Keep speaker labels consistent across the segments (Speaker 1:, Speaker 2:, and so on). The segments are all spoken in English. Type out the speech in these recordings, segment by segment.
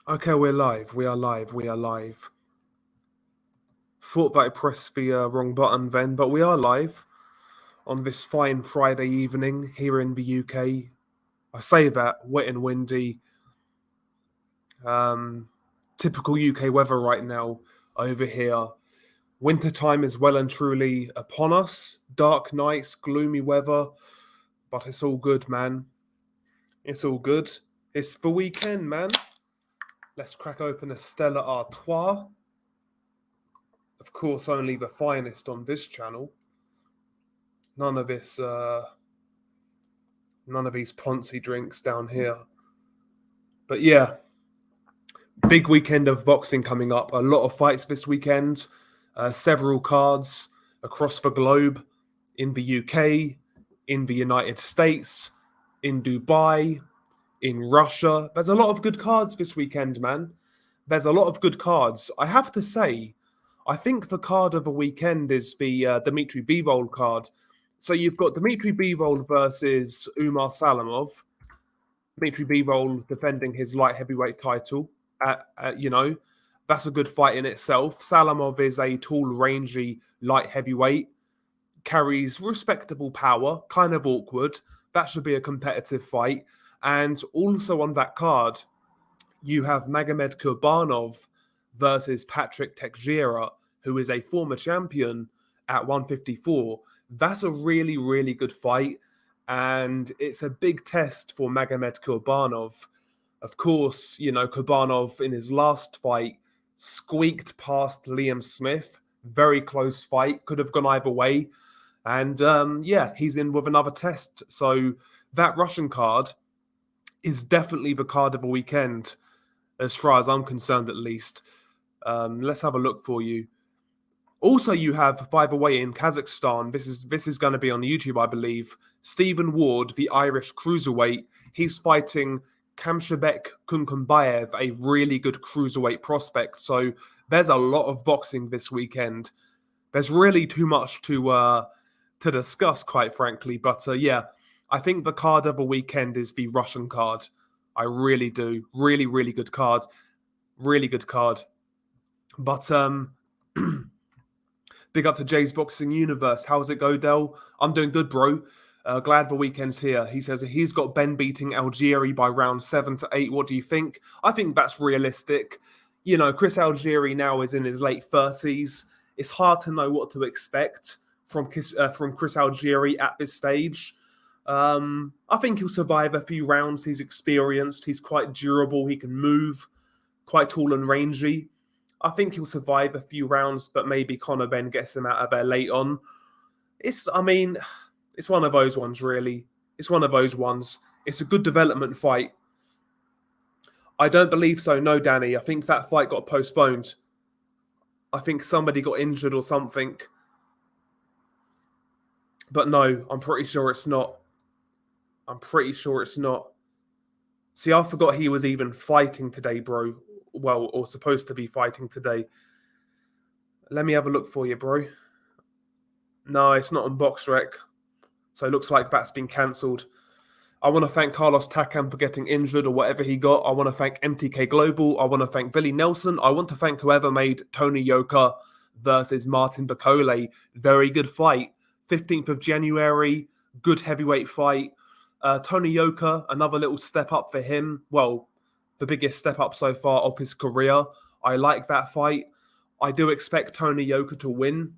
Speaker 1: Okay, we're live. We are live. We are live. Thought that I pressed the wrong button then, but we are live on this fine Friday evening here in the UK. I say that wet and windy. Typical UK weather right now over here. Winter time is well and truly upon us. Dark nights, gloomy weather, but it's all good, man. It's all good. It's the weekend, man. Let's crack open a Stella Artois. Of course, only the finest on this channel. None of these Ponzi drinks down here. But yeah, big weekend of boxing coming up. A lot of fights this weekend. Several cards across the globe, in the UK, in the United States, in Dubai, in Russia. There's a lot of good cards this weekend, man. There's a lot of good cards. I have to say, I think the card of the weekend is the Dmitry Bivol card. So you've got Dmitry Bivol versus Umar Salamov. Dmitry Bivol defending his light heavyweight title. That's a good fight in itself. Salamov is a tall, rangy light heavyweight, carries respectable power, kind of awkward. That should be a competitive fight. And also on that card, you have Magomed Kurbanov versus Patrick Teixeira, who is a former champion at 154. That's a really, really good fight. And it's a big test for Magomed Kurbanov. Of course, Kurbanov in his last fight squeaked past Liam Smith. Very close fight. Could have gone either way. And he's in with another test. So that Russian card is definitely the card of the weekend, as far as I'm concerned, at least. Let's have a look for you. Also, you have, by the way, in Kazakhstan, this is going to be on YouTube, I believe, Stephen Ward, the Irish cruiserweight. He's fighting Kamshabek Kunkumbayev, a really good cruiserweight prospect. So there's a lot of boxing this weekend. There's really too much to discuss, quite frankly. But I think the card of the weekend is the Russian card. I really do. Really, really good card. Really good card. But big up to Jay's Boxing Universe. How's it go, Del? I'm doing good, bro. Glad the weekend's here. He says he's got Benn beating Algieri by round 7 to 8. What do you think? I think that's realistic. Chris Algieri now is in his late 30s. It's hard to know what to expect from Chris Algieri at this stage. I think he'll survive a few rounds. He's experienced. He's quite durable. He can move, quite tall and rangy. I think he'll survive a few rounds, but maybe Conor Benn gets him out of there late on. It's one of those ones, really. It's one of those ones. It's a good development fight. I don't believe so, no, Danny. I think that fight got postponed. I think somebody got injured or something. But no, I'm pretty sure it's not. See, I forgot he was even fighting today, bro. Well, or supposed to be fighting today. Let me have a look for you, bro. No, it's not on BoxRec. So it looks like that's been cancelled. I want to thank Carlos Takam for getting injured or whatever he got. I want to thank MTK Global. I want to thank Billy Nelson. I want to thank whoever made Tony Yoka versus Martin Bacole. Very good fight. 15th of January. Good heavyweight fight. Tony Yoka, another little step up for him. Well, the biggest step up so far of his career. I like that fight. I do expect Tony Yoka to win.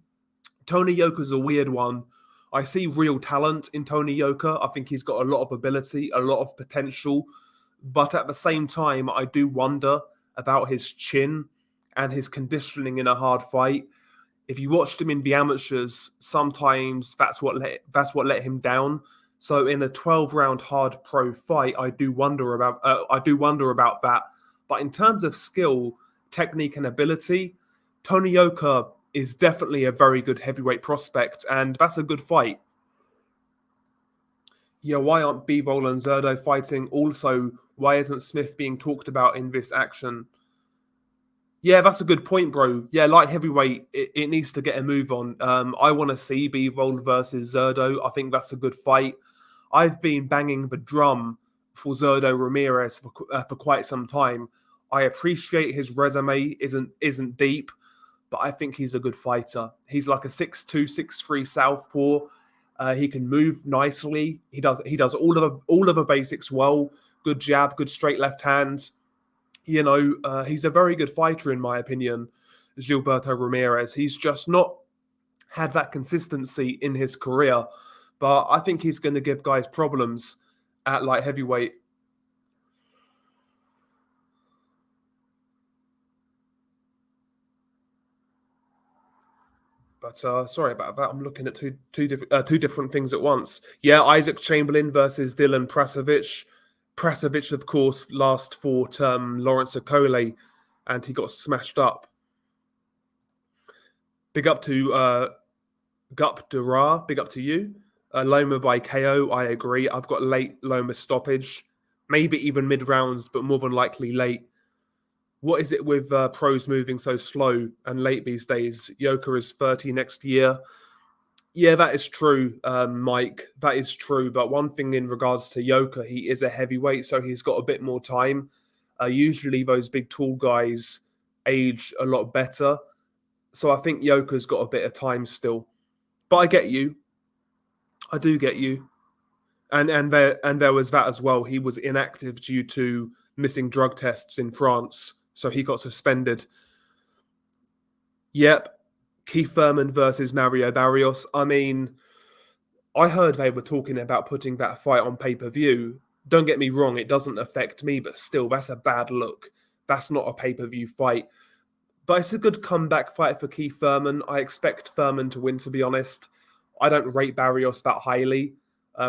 Speaker 1: Tony Yoka's a weird one. I see real talent in Tony Yoka. I think he's got a lot of ability, a lot of potential. But at the same time, I do wonder about his chin and his conditioning in a hard fight. If you watched him in the amateurs, sometimes that's what let him down. So in a 12-round hard pro fight, I do wonder about that. But in terms of skill, technique, and ability, Tony Yoka is definitely a very good heavyweight prospect, and that's a good fight. Yeah, why aren't Bivol and Zerdo fighting? Also, why isn't Smith being talked about in this action? Yeah, that's a good point, bro. Yeah, light heavyweight, it needs to get a move on. I want to see Bivol versus Zerdo. I think that's a good fight. I've been banging the drum for Zerdo Ramirez for quite some time. I appreciate his resume isn't deep, but I think he's a good fighter. He's like a 6'2", 6'3" southpaw. He can move nicely. He does all of the basics well. Good jab, good straight left hand. He's a very good fighter in my opinion, Gilberto Ramirez. He's just not had that consistency in his career, but I think he's going to give guys problems at light heavyweight. But sorry about that. I'm looking at two different things at once. Yeah, Isaac Chamberlain versus Dylan Prasovic. Prasovic, of course, last fought Lawrence Okole, and he got smashed up. Big up to Gup Dura. Big up to you. Loma by KO, I agree. I've got late Loma stoppage. Maybe even mid-rounds, but more than likely late. What is it with pros moving so slow and late these days? Yoka is 30 next year. Yeah, that is true, Mike. That is true. But one thing in regards to Yoka, he is a heavyweight, so he's got a bit more time. Usually those big, tall guys age a lot better. So I think Yoka's got a bit of time still. But I get you. I do get you. And there was that as well. He was inactive due to missing drug tests in France, so he got suspended. Yep. Keith Thurman versus Mario Barrios. I mean, I heard they were talking about putting that fight on pay-per-view. Don't get me wrong, it doesn't affect me, but still, that's a bad look. That's not a pay-per-view fight. But it's a good comeback fight for Keith Thurman. I expect Thurman to win, to be honest. I don't rate Barrios that highly,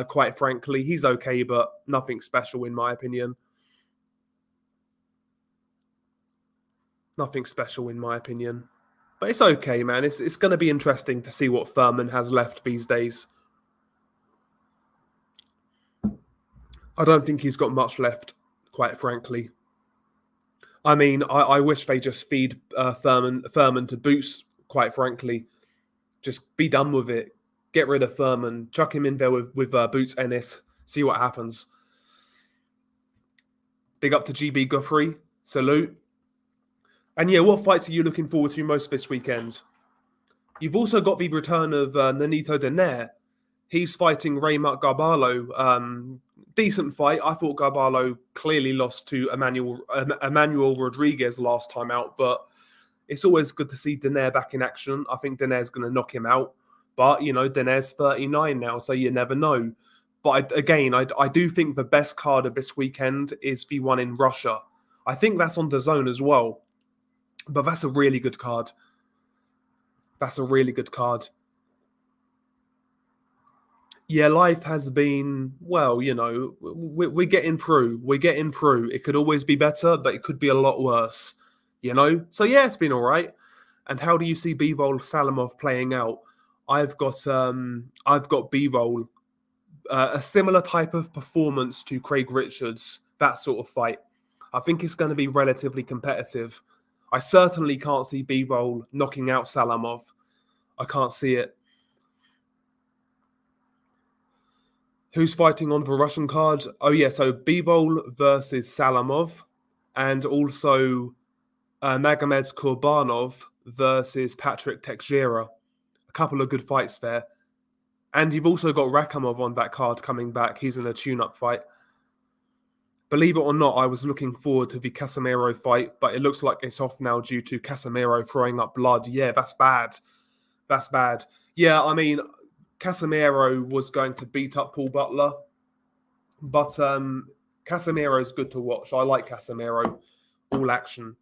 Speaker 1: quite frankly. He's okay, but nothing special in my opinion. Nothing special in my opinion. But it's okay, man. It's going to be interesting to see what Thurman has left these days. I don't think he's got much left, quite frankly. I mean, I wish they just feed Thurman to Boots, quite frankly. Just be done with it. Get rid of Thurman. Chuck him in there with Boots Ennis. See what happens. Big up to GB Guthrie. Salute. And yeah, what fights are you looking forward to most this weekend? You've also got the return of Nonito Donaire. He's fighting Raymart Garbalo. Decent fight. I thought Garbalo clearly lost to Emmanuel Rodriguez last time out, but it's always good to see Donaire back in action. I think Donaire's going to knock him out. But, Donaire's 39 now, so you never know. But I do think the best card of this weekend is the one in Russia. I think that's on DAZN as well. But that's a really good card. That's a really good card. Yeah, life has been, well, we're getting through. We're getting through. It could always be better, but it could be a lot worse, So yeah, it's been all right. And how do you see Bivol Salamov playing out? I've got Bivol, a similar type of performance to Craig Richards, that sort of fight. I think it's going to be relatively competitive. I certainly can't see Bivol knocking out Salamov. I can't see it. Who's fighting on the Russian card? Oh, yeah, so Bivol versus Salamov, and also Magomed Kurbanov versus Patrick Teixeira. A couple of good fights there. And you've also got Rakhimov on that card coming back. He's in a tune-up fight. Believe it or not, I was looking forward to the Casemiro fight, but it looks like it's off now due to Casemiro throwing up blood. Yeah, that's bad. That's bad. Yeah, I mean, Casemiro was going to beat up Paul Butler, but Casemiro's good to watch. I like Casemiro. All action.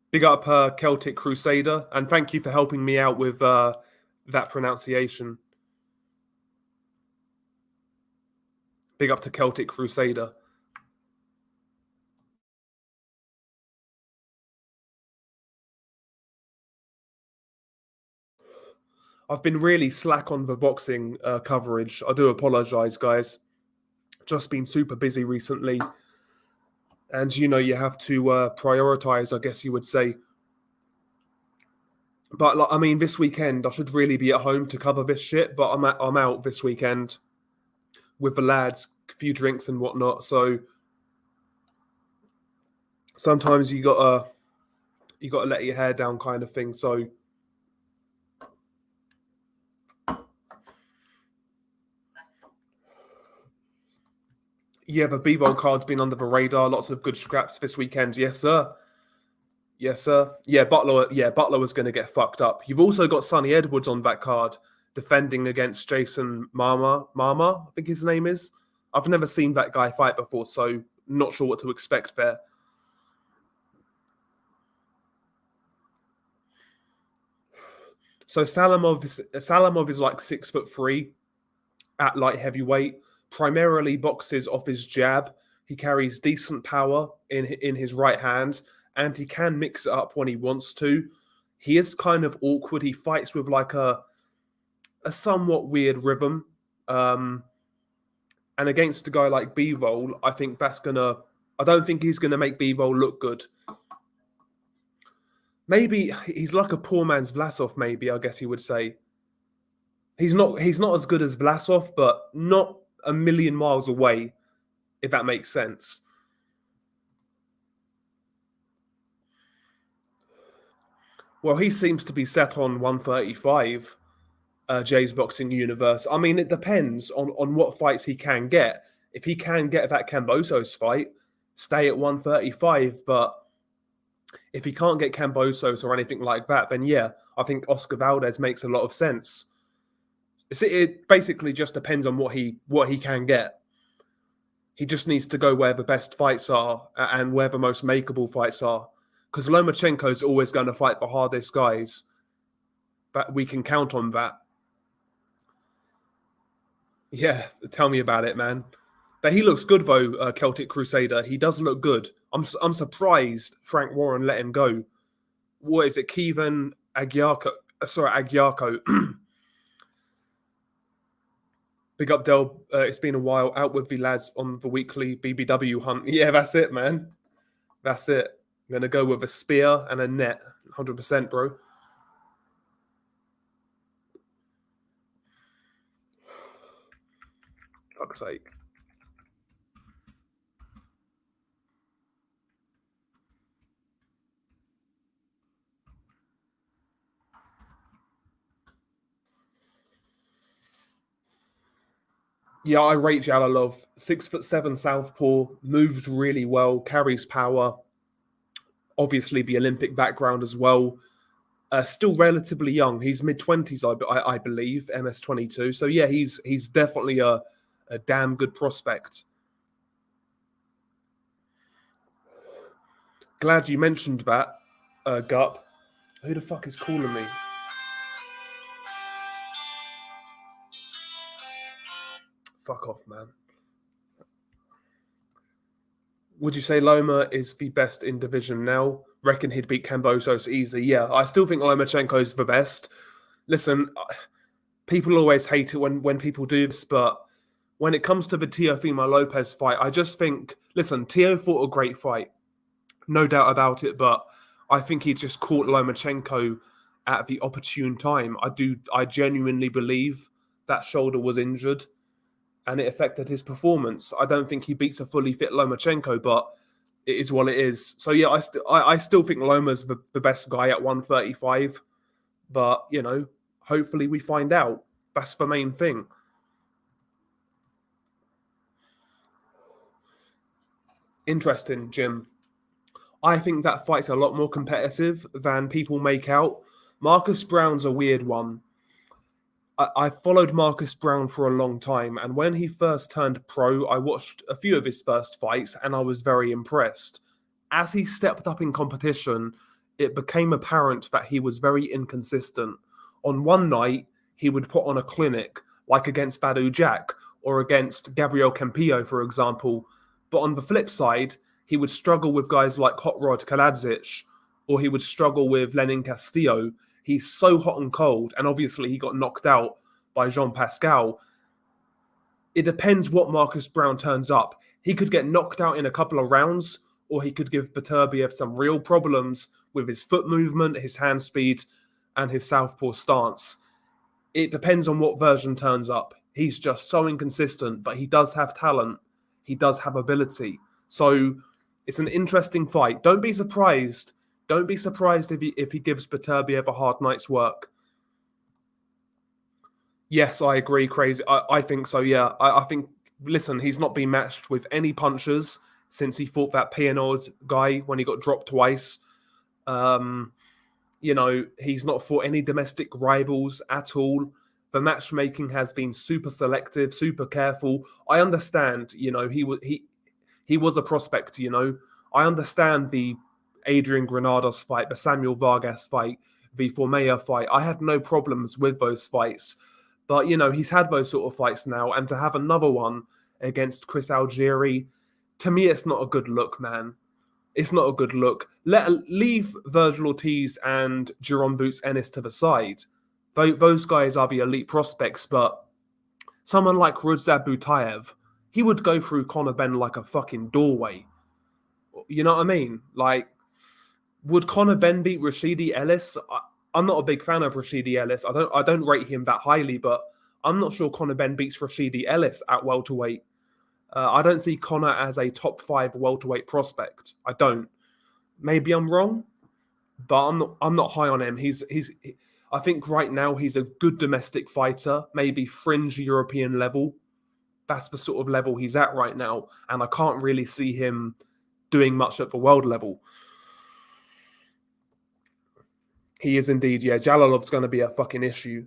Speaker 1: Big up Celtic Crusader, and thank you for helping me out with that pronunciation. Big up to Celtic Crusader. I've been really slack on the boxing coverage. I do apologise, guys. Just been super busy recently. And, you have to prioritise, I guess you would say. But, this weekend, I should really be at home to cover this shit. But I'm out this weekend with the lads, a few drinks and whatnot. So sometimes you gotta let your hair down, kind of thing. So yeah, the Bivol card's been under the radar. Lots of good scraps this weekend. Yes, sir. Yes, sir. Yeah, Butler. Yeah, Butler was going to get fucked up. You've also got Sonny Edwards on that card, defending against Jason Mama. I think his name is. I've never seen that guy fight before, so not sure what to expect there. So Salamov is like 6'3" at light heavyweight. Primarily boxes off his jab. He carries decent power in his right hand, and he can mix it up when he wants to. He is kind of awkward. He fights with like a somewhat weird rhythm. And against a guy like Bivol, I think I don't think he's gonna make Bivol look good. Maybe he's like a poor man's Vlasov. Maybe I guess you would say. He's not as good as Vlasov, but not a million miles away, if that makes sense. Well, he seems to be set on 135, Jay's boxing universe. I mean, it depends on what fights he can get. If he can get that Kambosos fight, stay at 135. But if he can't get Kambosos or anything like that, then yeah, I think Oscar Valdez makes a lot of sense. It basically just depends on what he can get. He just needs to go where the best fights are and where the most makeable fights are. Because Lomachenko is always going to fight the hardest guys. But we can count on that. Yeah, tell me about it, man. But he looks good, though, Celtic Crusader. He does look good. I'm surprised Frank Warren let him go. What is it? Kevin Agyarko. Agyarko. Big up, Del. It's been a while. Out with the lads on the weekly BBW hunt. Yeah, that's it, man. That's it. I'm going to go with a spear and a net. 100%, bro. Fuck's sake. Yeah, I rate Jalalov. 6'7" southpaw, moves really well, carries power. Obviously, the Olympic background as well. Still relatively young. He's mid-20s, I believe, MS22. So yeah, he's definitely a damn good prospect. Glad you mentioned that, Gup. Who the fuck is calling me? Fuck off, man. Would you say Loma is the best in division now? Reckon he'd beat Kambosos easy. Yeah, I still think Lomachenko is the best. Listen, people always hate it when people do this, but when it comes to the Teofimo Lopez fight, I just think, listen, Teo fought a great fight. No doubt about it, but I think he just caught Lomachenko at the opportune time. I genuinely believe that shoulder was injured and it affected his performance. I don't think he beats a fully fit Lomachenko, but it is what it is. So yeah, I still think Loma's the best guy at 135, but you know, hopefully we find out. That's the main thing. Interesting, Jim. I think that fight's a lot more competitive than people make out. Marcus Brown's a weird one. I followed Marcus Brown for a long time, and when he first turned pro, I watched a few of his first fights, and I was very impressed. As he stepped up in competition, it became apparent that he was very inconsistent. On one night, he would put on a clinic, like against Badu Jack, or against Gabriel Campillo, for example. But on the flip side, he would struggle with guys like Hot Rod Kaladzic, or he would struggle with Lenin Castillo. He's so hot and cold, and obviously he got knocked out by Jean Pascal. It depends what Marcus Brown turns up. He could get knocked out in a couple of rounds, or he could give Beterbiev some real problems with his foot movement, his hand speed, and his southpaw stance. It depends on what version turns up. He's just so inconsistent, but he does have talent. He does have ability. So It's an interesting fight. Don't be surprised. Don't be surprised if he gives Beterbiev a hard night's work. Yes, I agree, crazy. I think so, yeah. I think, listen, he's not been matched with any punchers since he fought that Pianod guy when he got dropped twice. He's not fought any domestic rivals at all. The matchmaking has been super selective, super careful. I understand, he was a prospect, I understand the Adrian Granados fight, the Samuel Vargas fight, the Formea fight. I had no problems with those fights. But, he's had those sort of fights now. And to have another one against Chris Algieri, to me, it's not a good look, man. It's not a good look. Leave Virgil Ortiz and Jerome Boots Ennis to the side. Those guys are the elite prospects, but someone like Rudzab Butayev, he would go through Conor Benn like a fucking doorway. You know what I mean? Like, would Conor Benn beat Rashidi Ellis? I'm not a big fan of Rashidi Ellis. I don't rate him that highly, but I'm not sure Conor Benn beats Rashidi Ellis at welterweight. I don't see Conor as a top 5 welterweight prospect. I don't. Maybe I'm wrong, but I'm not high on him. I think right now he's a good domestic fighter, maybe fringe European level. That's the sort of level he's at right now, and I can't really see him doing much at the world level. He is indeed, yeah. Jalalov's going to be a fucking issue.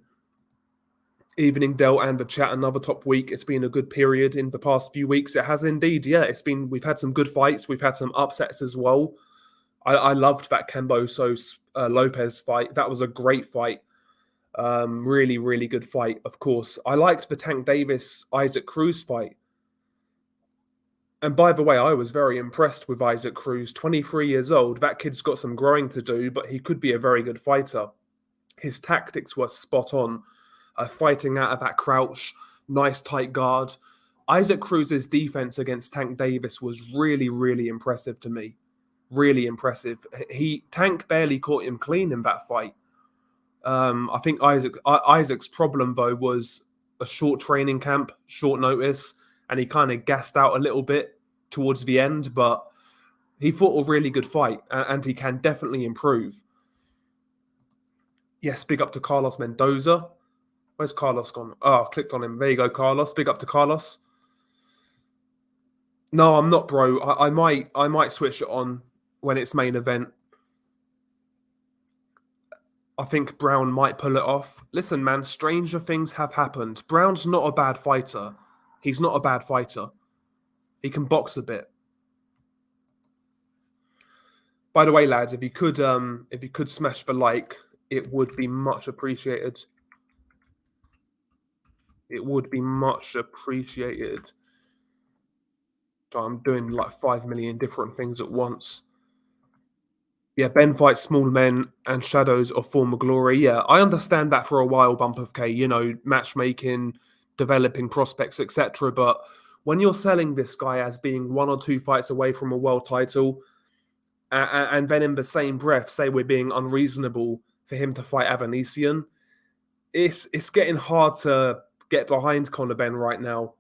Speaker 1: Evening Del and the chat, another top week. It's been a good period in the past few weeks. It has indeed, yeah. We've had some good fights. We've had some upsets as well. I loved that Kambosos Lopez fight. That was a great fight. Really, really good fight, of course. I liked the Tank Davis Isaac Cruz fight. And by the way, I was very impressed with Isaac Cruz. 23 years old. That kid's got some growing to do, but he could be a very good fighter. His tactics were spot on. Fighting out of that crouch, nice tight guard. Isaac Cruz's defense against Tank Davis was really, really impressive to me. Really impressive. Tank barely caught him clean in that fight. I think Isaac's problem, though, was a short training camp, short notice, and he kind of gassed out a little bit towards the end, but he fought a really good fight, and he can definitely improve. Yes, big up to Carlos Mendoza. Where's Carlos gone? Oh, I clicked on him. There you go, Carlos. Big up to Carlos. No, I'm not, bro. I might switch it on when it's main event. I think Brown might pull it off. Listen, man, stranger things have happened. Brown's not a bad fighter. He's not a bad fighter. He can box a bit. By the way, lads, if you could smash the like, it would be much appreciated. It would be much appreciated. So I'm doing like 5 million different things at once. Yeah, Benn fights small men and shadows of former glory. Yeah, I understand that for a while, Bump of K, matchmaking, developing prospects, etc. But when you're selling this guy as being 1 or 2 fights away from a world title, and then in the same breath say we're being unreasonable for him to fight Avanesian, it's getting hard to get behind Conor Benn right now.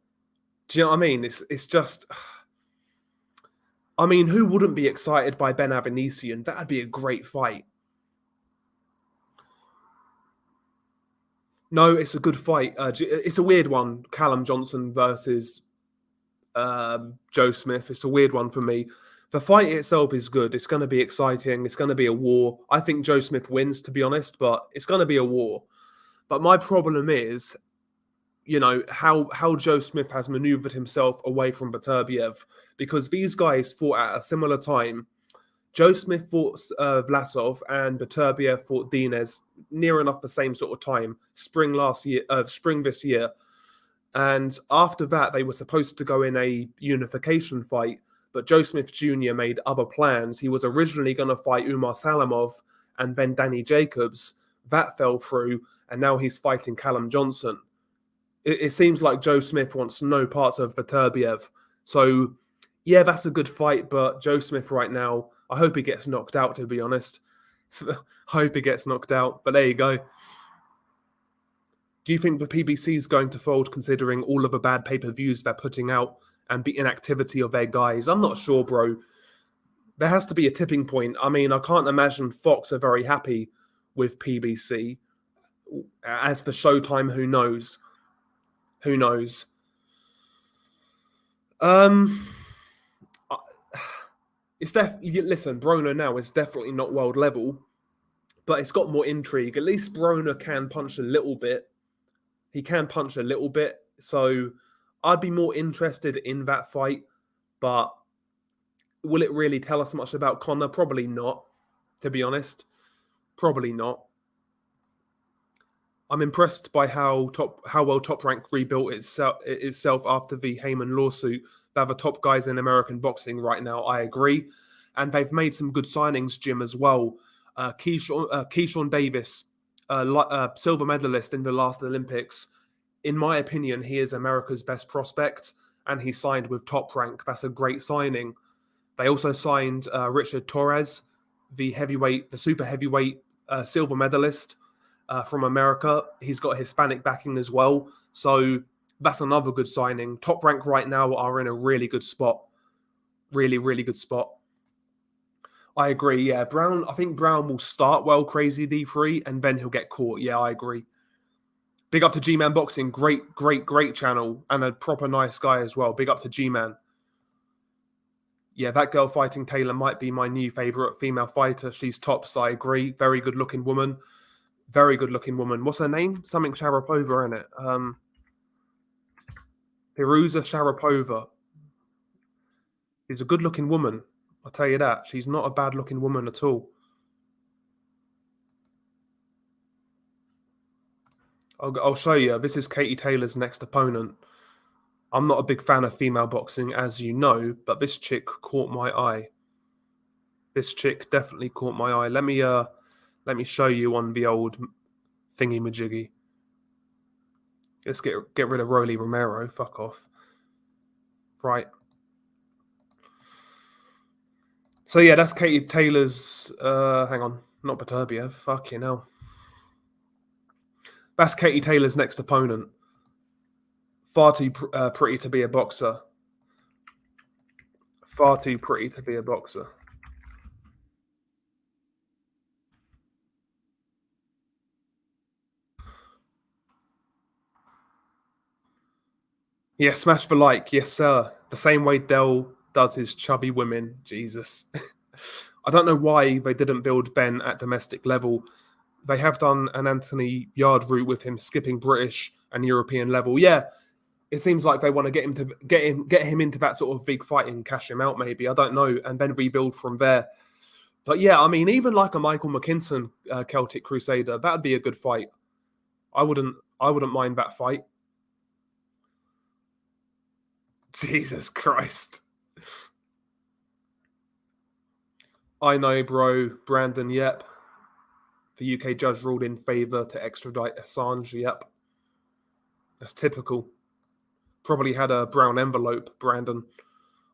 Speaker 1: Do you know what I mean? It's just... I mean, who wouldn't be excited by Ben Avanesian? That'd be a great fight. No, it's a good fight. It's a weird one. Callum Johnson versus Joe Smith. It's a weird one for me. The fight itself is good. It's going to be exciting. It's going to be a war. I think Joe Smith wins, to be honest, but it's going to be a war. But my problem is, how Joe Smith has maneuvered himself away from Beterbiev, because these guys fought at a similar time. Joe Smith fought Vlasov and Beterbiev fought Dinez near enough the same sort of time, spring this year. And after that, they were supposed to go in a unification fight, but Joe Smith Jr. made other plans. He was originally going to fight Umar Salamov and then Danny Jacobs. That fell through, and now he's fighting Callum Johnson. It seems like Joe Smith wants no parts of Beterbiev. So, yeah, that's a good fight, but Joe Smith right now, I hope he gets knocked out, to be honest. Hope he gets knocked out, but there you go. Do you think the PBC is going to fold, considering all of the bad pay-per-views they're putting out and the inactivity of their guys? I'm not sure, bro. there has to be a tipping point. I mean, I can't imagine Fox are very happy with PBC. As for Showtime, who knows? Who knows? It's definitely, listen, Broner now is definitely not world level, but it's got more intrigue. At least Broner can punch a little bit. He can punch a little bit, so I'd be more interested in that fight. But will it really tell us much about Conor? Probably not, to be honest. Probably not. I'm impressed by how well Top Rank rebuilt itself after the Heyman lawsuit. They're the top guys in American boxing right now, I agree. And they've made some good signings, Jim, as well. Keyshawn Davis, silver medalist in the last Olympics. In my opinion, he is America's best prospect, and he signed with Top Rank. That's a great signing. They also signed Richard Torres, the super heavyweight silver medalist from America. He's got Hispanic backing as well. So that's another good signing. Top Rank right now are in a really good spot. Really, really good spot. I agree, yeah. I think Brown will start well, crazy D3, and then he'll get caught. Yeah, I agree. Big up to G-Man Boxing. Great channel, and a proper nice guy as well. Big up to G-Man. Yeah, that girl fighting Taylor might be my new favourite female fighter. She's tops, I agree. Very good-looking woman. Very good-looking woman. What's her name? Something Sharapova, isn't it? Firuza Sharapova. She's a good-looking woman. I'll tell you that. She's not a bad-looking woman at all. I'll show you. This is Katie Taylor's next opponent. I'm not a big fan of female boxing, as you know, but this chick caught my eye. This chick definitely caught my eye. Let me show you on the old thingy-majiggy. Let's get rid of Rolly Romero. Fuck off. Right. So yeah, that's Katie Taylor's. Hang on, not Beterbiev. Fuck you know. That's Katie Taylor's next opponent. Far too pretty to be a boxer. Far too pretty to be a boxer. Yeah, smash the like. Yes, sir. The same way Dell does his chubby women. Jesus. I don't know why they didn't build Benn at domestic level. They have done an Anthony Yard route with him skipping British and European level. Yeah, it seems like they want to get him into that sort of big fight and cash him out, maybe. I don't know, and then rebuild from there. But yeah, I mean, even like a Michael McKinson Celtic Crusader, that'd be a good fight. I wouldn't mind that fight. Jesus Christ. I know, bro. Brandon, yep. The UK judge ruled in favour to extradite Assange, yep. That's typical. Probably had a brown envelope, Brandon.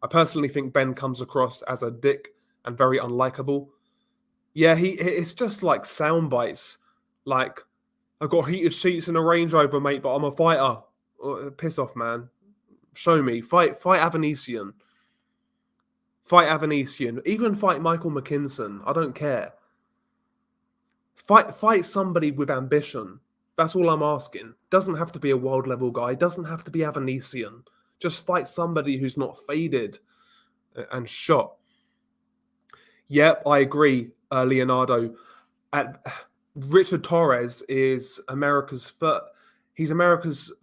Speaker 1: I personally think Benn comes across as a dick and very unlikable. Yeah, it's just like sound bites. Like, I've got heated seats in a Range Rover, mate, but I'm a fighter. Piss off, man. Show me. Fight Avanesian. Fight Avanesian. Even fight Michael McKinson. I don't care. Fight somebody with ambition. That's all I'm asking. Doesn't have to be a world level guy. Doesn't have to be Avanesian. Just fight somebody who's not faded and shot. Yep, I agree, Leonardo. Richard Torres is America's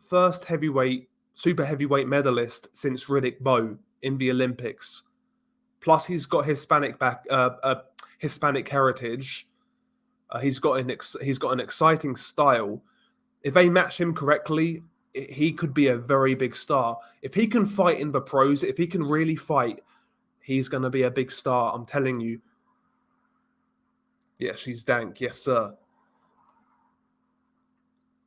Speaker 1: first super heavyweight medalist since Riddick Bowe in the Olympics. Plus, he's got Hispanic heritage. He's got an exciting style. If they match him correctly, he could be a very big star. If he can fight in the pros, if he can really fight, he's going to be a big star. I'm telling you. Yeah, she's dank. Yes, sir.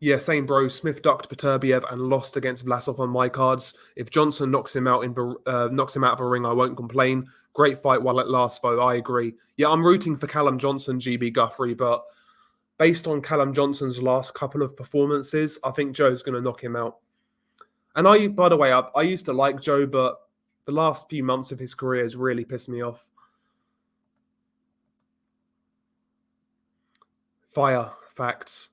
Speaker 1: Yeah, same bro. Smith ducked Beterbiev and lost against Vlasov on my cards. If Johnson knocks him out of the ring, I won't complain. Great fight while it lasts, though. I agree. Yeah, I'm rooting for Callum Johnson, GB Guthrie, but based on Callum Johnson's last couple of performances, I think Joe's going to knock him out. And by the way, I used to like Joe, but the last few months of his career has really pissed me off. Fire. Facts.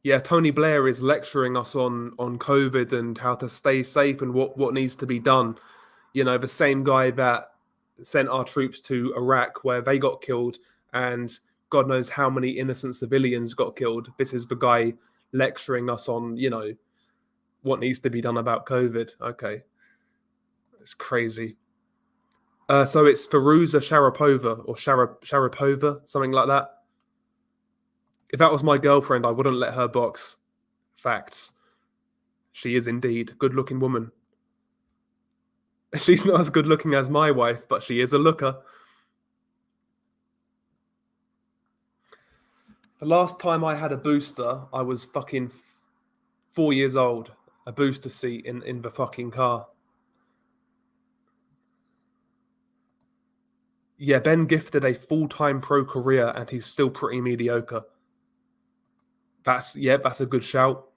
Speaker 1: Yeah, Tony Blair is lecturing us on COVID and how to stay safe and what needs to be done. You know, the same guy that sent our troops to Iraq where they got killed and God knows how many innocent civilians got killed. This is the guy lecturing us on, you know, what needs to be done about COVID. Okay. It's crazy. So it's Firuza Sharapova or Sharapova, something like that. If that was my girlfriend, I wouldn't let her box. Facts. She is indeed a good-looking woman. She's not as good-looking as my wife, but she is a looker. The last time I had a booster, I was fucking 4 years old. A booster seat in the fucking car. Yeah, Benn gifted a full-time pro career and he's still pretty mediocre. That's a good shout.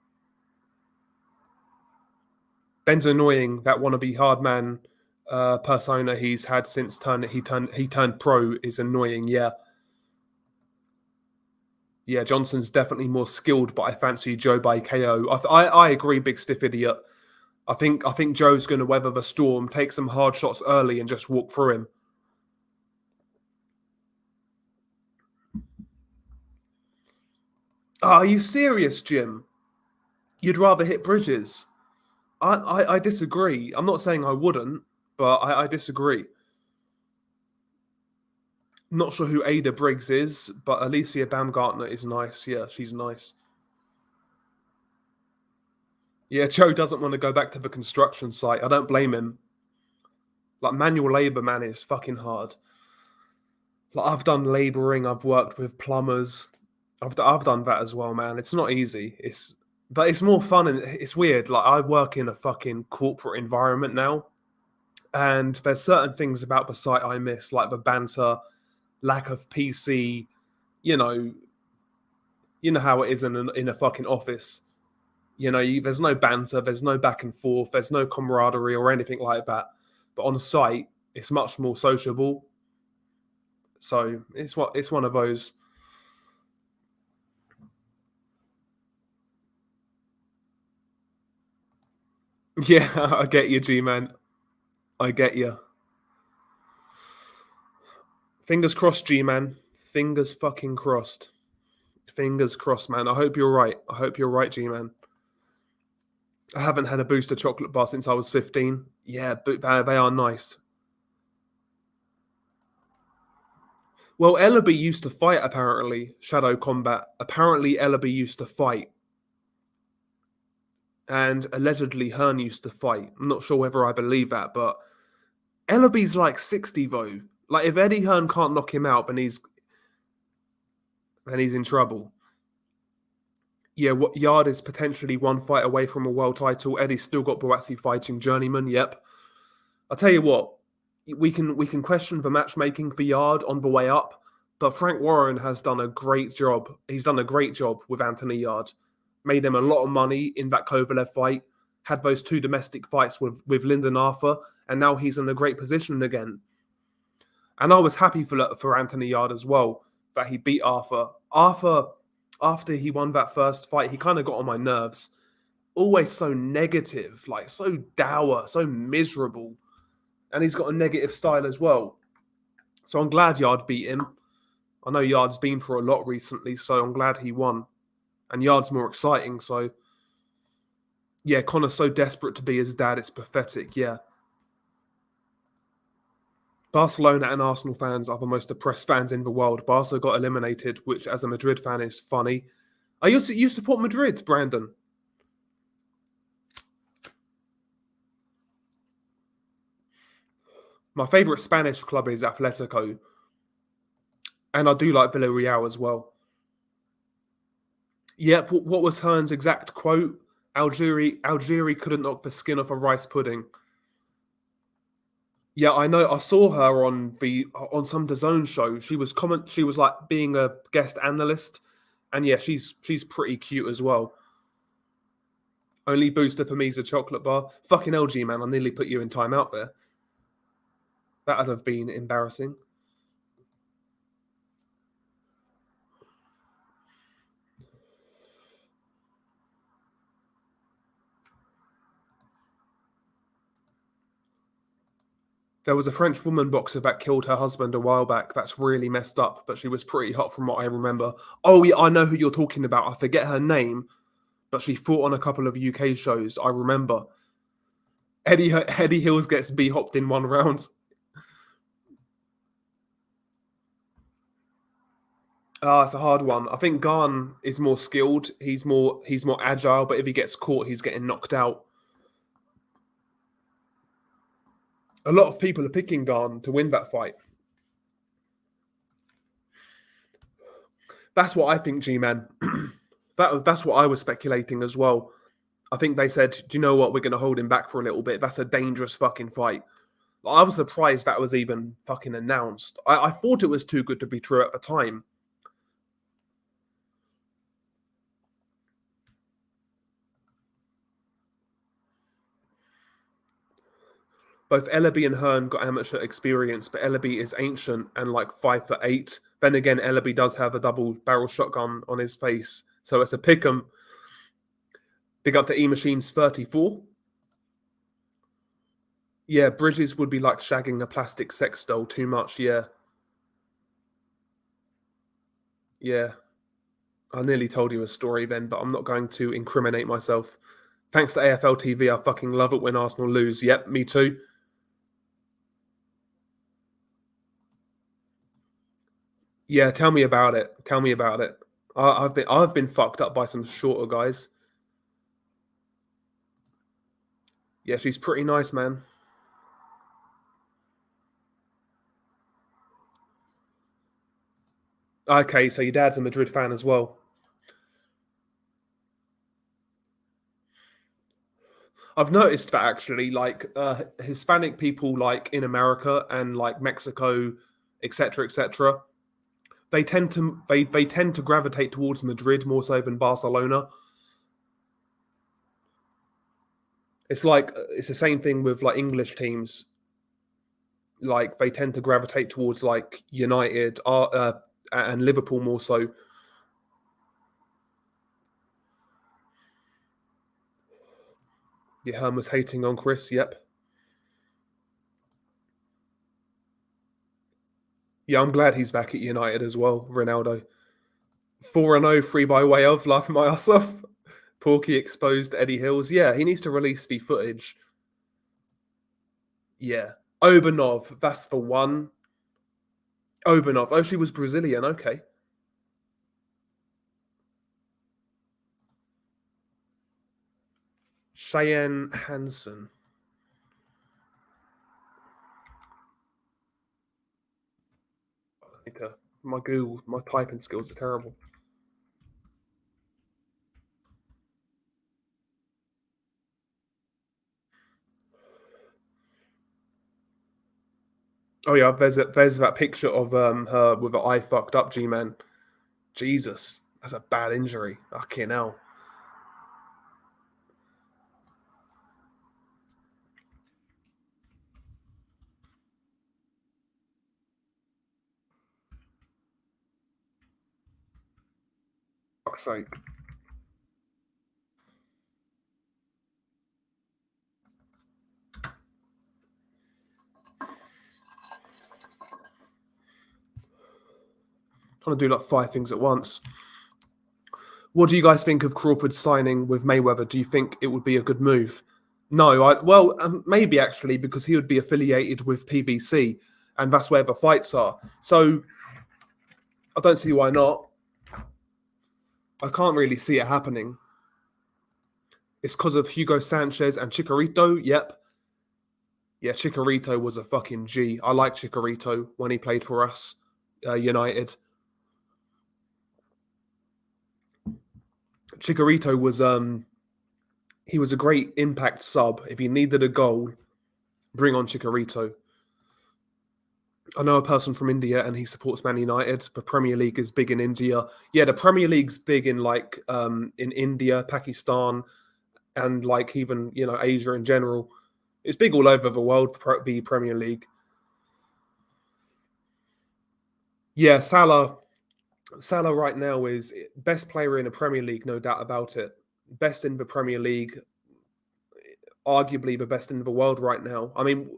Speaker 1: Benn's annoying. That wannabe hard man persona he's had since he turned pro is annoying. Yeah, Johnson's definitely more skilled, but I fancy Joe by KO. I agree, big stiff idiot. I think Joe's going to weather the storm, take some hard shots early, and just walk through him. Are you serious, Jim? You'd rather hit Bridges? I disagree. I'm not saying I wouldn't, but I disagree. Not sure who Ada Briggs is, but Alicia Baumgartner is nice. Yeah, she's nice. Yeah, Joe doesn't want to go back to the construction site. I don't blame him. Like, manual labour, man, is fucking hard. Like, I've done labouring. I've worked with plumbers. I've done that as well, man. It's not easy. But it's more fun and it's weird. Like, I work in a fucking corporate environment now, and there's certain things about the site I miss, like the banter, lack of PC. You know how it is in a fucking office. You know, there's no banter, there's no back and forth, there's no camaraderie or anything like that. But on site, it's much more sociable. So it's one of those. Yeah, I get you, G-Man. I get you. Fingers crossed, G-Man. Fingers fucking crossed. Fingers crossed, man. I hope you're right. I hope you're right, G-Man. I haven't had a booster chocolate bar since I was 15. Yeah, but they are nice. Well, Ellaby used to fight, apparently. Shadow Combat. Apparently, Ellaby used to fight. And allegedly, Hearn used to fight. I'm not sure whether I believe that, but Ellaby's like 60, though. Like, if Eddie Hearn can't knock him out, then he's in trouble. Yeah, what Yard is potentially one fight away from a world title. Eddie's still got Boatsi fighting Journeyman. Yep. I'll tell you what, we can question the matchmaking for Yard on the way up, but Frank Warren has done a great job. He's done a great job with Anthony Yard. Made him a lot of money in that Kovalev fight. Had those 2 domestic fights with Lyndon Arthur, and now he's in a great position again. And I was happy for Anthony Yard as well, that he beat Arthur. Arthur, after he won that first fight, he kind of got on my nerves. Always so negative, like so dour, so miserable. And he's got a negative style as well. So I'm glad Yard beat him. I know Yard's been through a lot recently, so I'm glad he won. And Yard's more exciting, so... Yeah, Connor's so desperate to be his dad, it's pathetic, yeah. Barcelona and Arsenal fans are the most depressed fans in the world. Barca got eliminated, which as a Madrid fan is funny. You support Madrid, Brandon? My favourite Spanish club is Atletico. And I do like Villarreal as well. Yep, what was Hearn's exact quote? Algieri couldn't knock the skin off a rice pudding. Yeah, I know. I saw her on some DAZN show. She was like being a guest analyst, and yeah, she's pretty cute as well. Only booster for me is a chocolate bar. Fucking LG, man! I nearly put you in timeout there. That would have been embarrassing. There was a French woman boxer that killed her husband a while back. That's really messed up, but she was pretty hot from what I remember. Oh, yeah, I know who you're talking about. I forget her name, but she fought on a couple of UK shows. I remember. Eddie Hills gets B-hopped in 1 round. It's a hard one. I think Garn is more skilled. He's more agile, but if he gets caught, he's getting knocked out. A lot of people are picking Garn to win that fight. That's what I think, G-Man. That's what I was speculating as well. I think they said, do you know what? We're going to hold him back for a little bit. That's a dangerous fucking fight. I was surprised that was even fucking announced. I thought it was too good to be true at the time. Both Ellaby and Hearn got amateur experience, but Ellaby is ancient and like 5'8". Then again, Ellaby does have a double barrel shotgun on his face, so it's a pick'em. Big up to E-Machine's 34. Yeah, Bridges would be like shagging a plastic sex doll too much, yeah. Yeah. I nearly told you a story then, but I'm not going to incriminate myself. Thanks to AFL TV, I fucking love it when Arsenal lose. Yep, me too. Yeah, tell me about it. Tell me about it. I've been fucked up by some shorter guys. Yeah, she's pretty nice, man. Okay, so your dad's a Madrid fan as well. I've noticed that actually, like Hispanic people, like in America and like Mexico, etc., they tend to gravitate towards Madrid more so than Barcelona. It's like it's the same thing with like English teams. Like they tend to gravitate towards like United and Liverpool more so. Yeah, Herm was hating on Chris. Yep. Yeah, I'm glad he's back at United as well. Ronaldo. 4-0, 3 by way of, laughing my ass off. Porky exposed Eddie Hills. Yeah, he needs to release the footage. Yeah. Obanov, that's the one. Obanov. Oh, she was Brazilian. Okay. Cheyenne Hansen. My Google, my typing skills are terrible. Oh yeah, there's that picture of her with her eye fucked up. G-Man, Jesus, that's a bad injury. Fucking hell. Fuck's sake. Trying to do like 5 things at once. What do you guys think of Crawford signing with Mayweather? Do you think it would be a good move? No, maybe actually, because he would be affiliated with PBC, and that's where the fights are. So I don't see why not. I can't really see it happening. It's because of Hugo Sanchez and Chicharito. Yep. Yeah, Chicharito was a fucking G. I like Chicharito when he played for us, United. Chicharito was he was a great impact sub. If you needed a goal, bring on Chicharito. I know a person from India and he supports Man United. The Premier League is big in India. Yeah, the Premier League's big in like in India, Pakistan, and like even Asia in general. It's big all over the world. The Premier League. Yeah, Salah right now is best player in the Premier League, no doubt about it. Best in the Premier League, arguably the best in the world right now. I mean,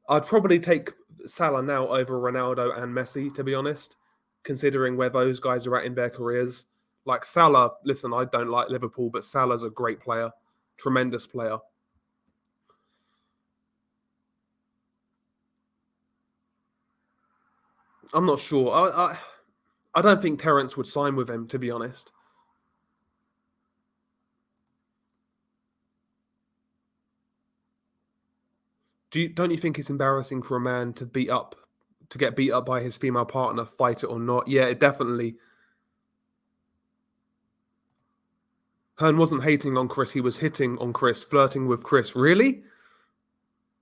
Speaker 1: I'd probably take Salah now over Ronaldo and Messi, to be honest, considering where those guys are at in their careers. Like Salah, listen, I don't like Liverpool, but Salah's a great player, tremendous player. I'm not sure. I don't think Terence would sign with him, to be honest. Don't you think it's embarrassing for a man to get beat up by his female partner, fight it or not? Yeah, it definitely. Hearn wasn't hating on Chris; he was hitting on Chris, flirting with Chris. Really?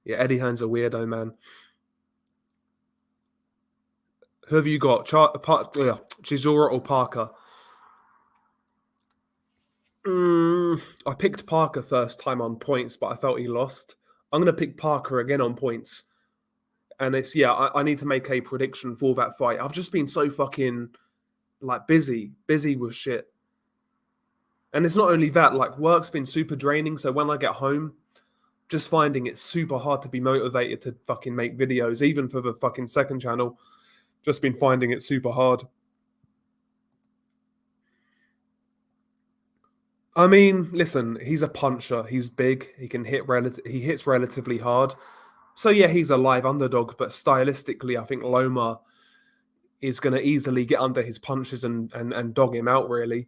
Speaker 1: Yeah, Eddie Hearn's a weirdo, man. Who have you got? Chisora or Parker? I picked Parker first time on points, but I felt he lost. I'm going to pick Parker again on points. And I need to make a prediction for that fight. I've just been so fucking like busy with shit. And it's not only that, like work's been super draining. So when I get home, just finding it super hard to be motivated to fucking make videos, even for the fucking second channel. Just been finding it super hard. I mean, listen, he's a puncher. He's big. He can hit. He hits relatively hard. So yeah, he's a live underdog. But stylistically, I think Loma is going to easily get under his punches and dog him out. Really,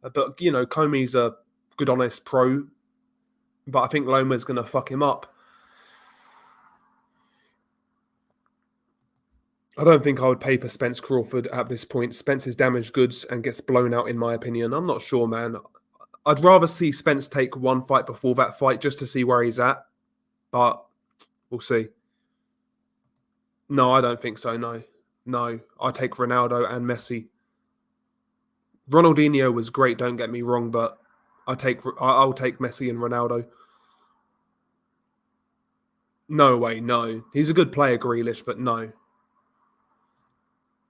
Speaker 1: but you know, Comey's a good, honest pro. But I think Loma's going to fuck him up. I don't think I would pay for Spence Crawford at this point. Spence is damaged goods and gets blown out, in my opinion. I'm not sure, man. I'd rather see Spence take one fight before that fight just to see where he's at. But we'll see. No, I don't think so, no. No, I take Ronaldo and Messi. Ronaldinho was great, don't get me wrong, but I'll take Messi and Ronaldo. No way, no. He's a good player, Grealish, but no.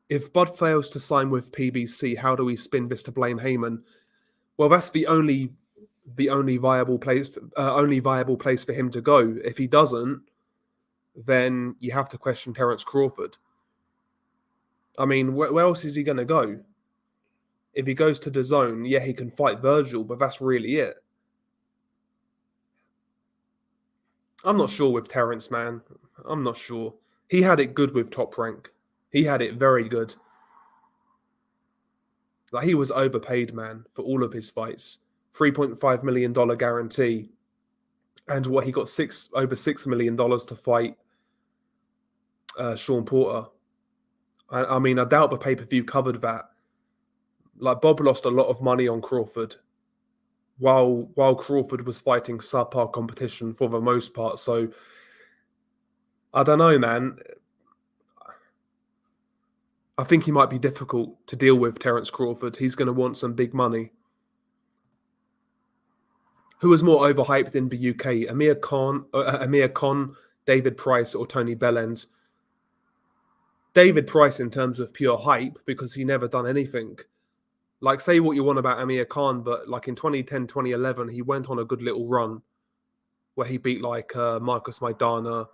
Speaker 1: If Bud fails to sign with PBC, how do we spin this to blame Heyman? Well, that's the only viable place for him to go. If he doesn't, then you have to question Terence Crawford. I mean, where else is he going to go? If he goes to DAZN, yeah, he can fight Virgil, but that's really it. I'm not sure with Terence, man. I'm not sure. He had it good with Top Rank. He had it very good. Like he was overpaid, man, for all of his fights. $3.5 million guarantee. And what he got over $6 million to fight Sean Porter. I mean, I doubt the pay-per-view covered that. Like Bob lost a lot of money on Crawford, while Crawford was fighting subpar competition for the most part. So I don't know, man. I think he might be difficult to deal with, Terence Crawford. He's going to want some big money. Who was more overhyped in the UK? Amir Khan, David Price, or Tony Bellend? David Price in terms of pure hype, because he never done anything. Like, say what you want about Amir Khan, but like in 2010, 2011, he went on a good little run where he beat like Marcus Maidana,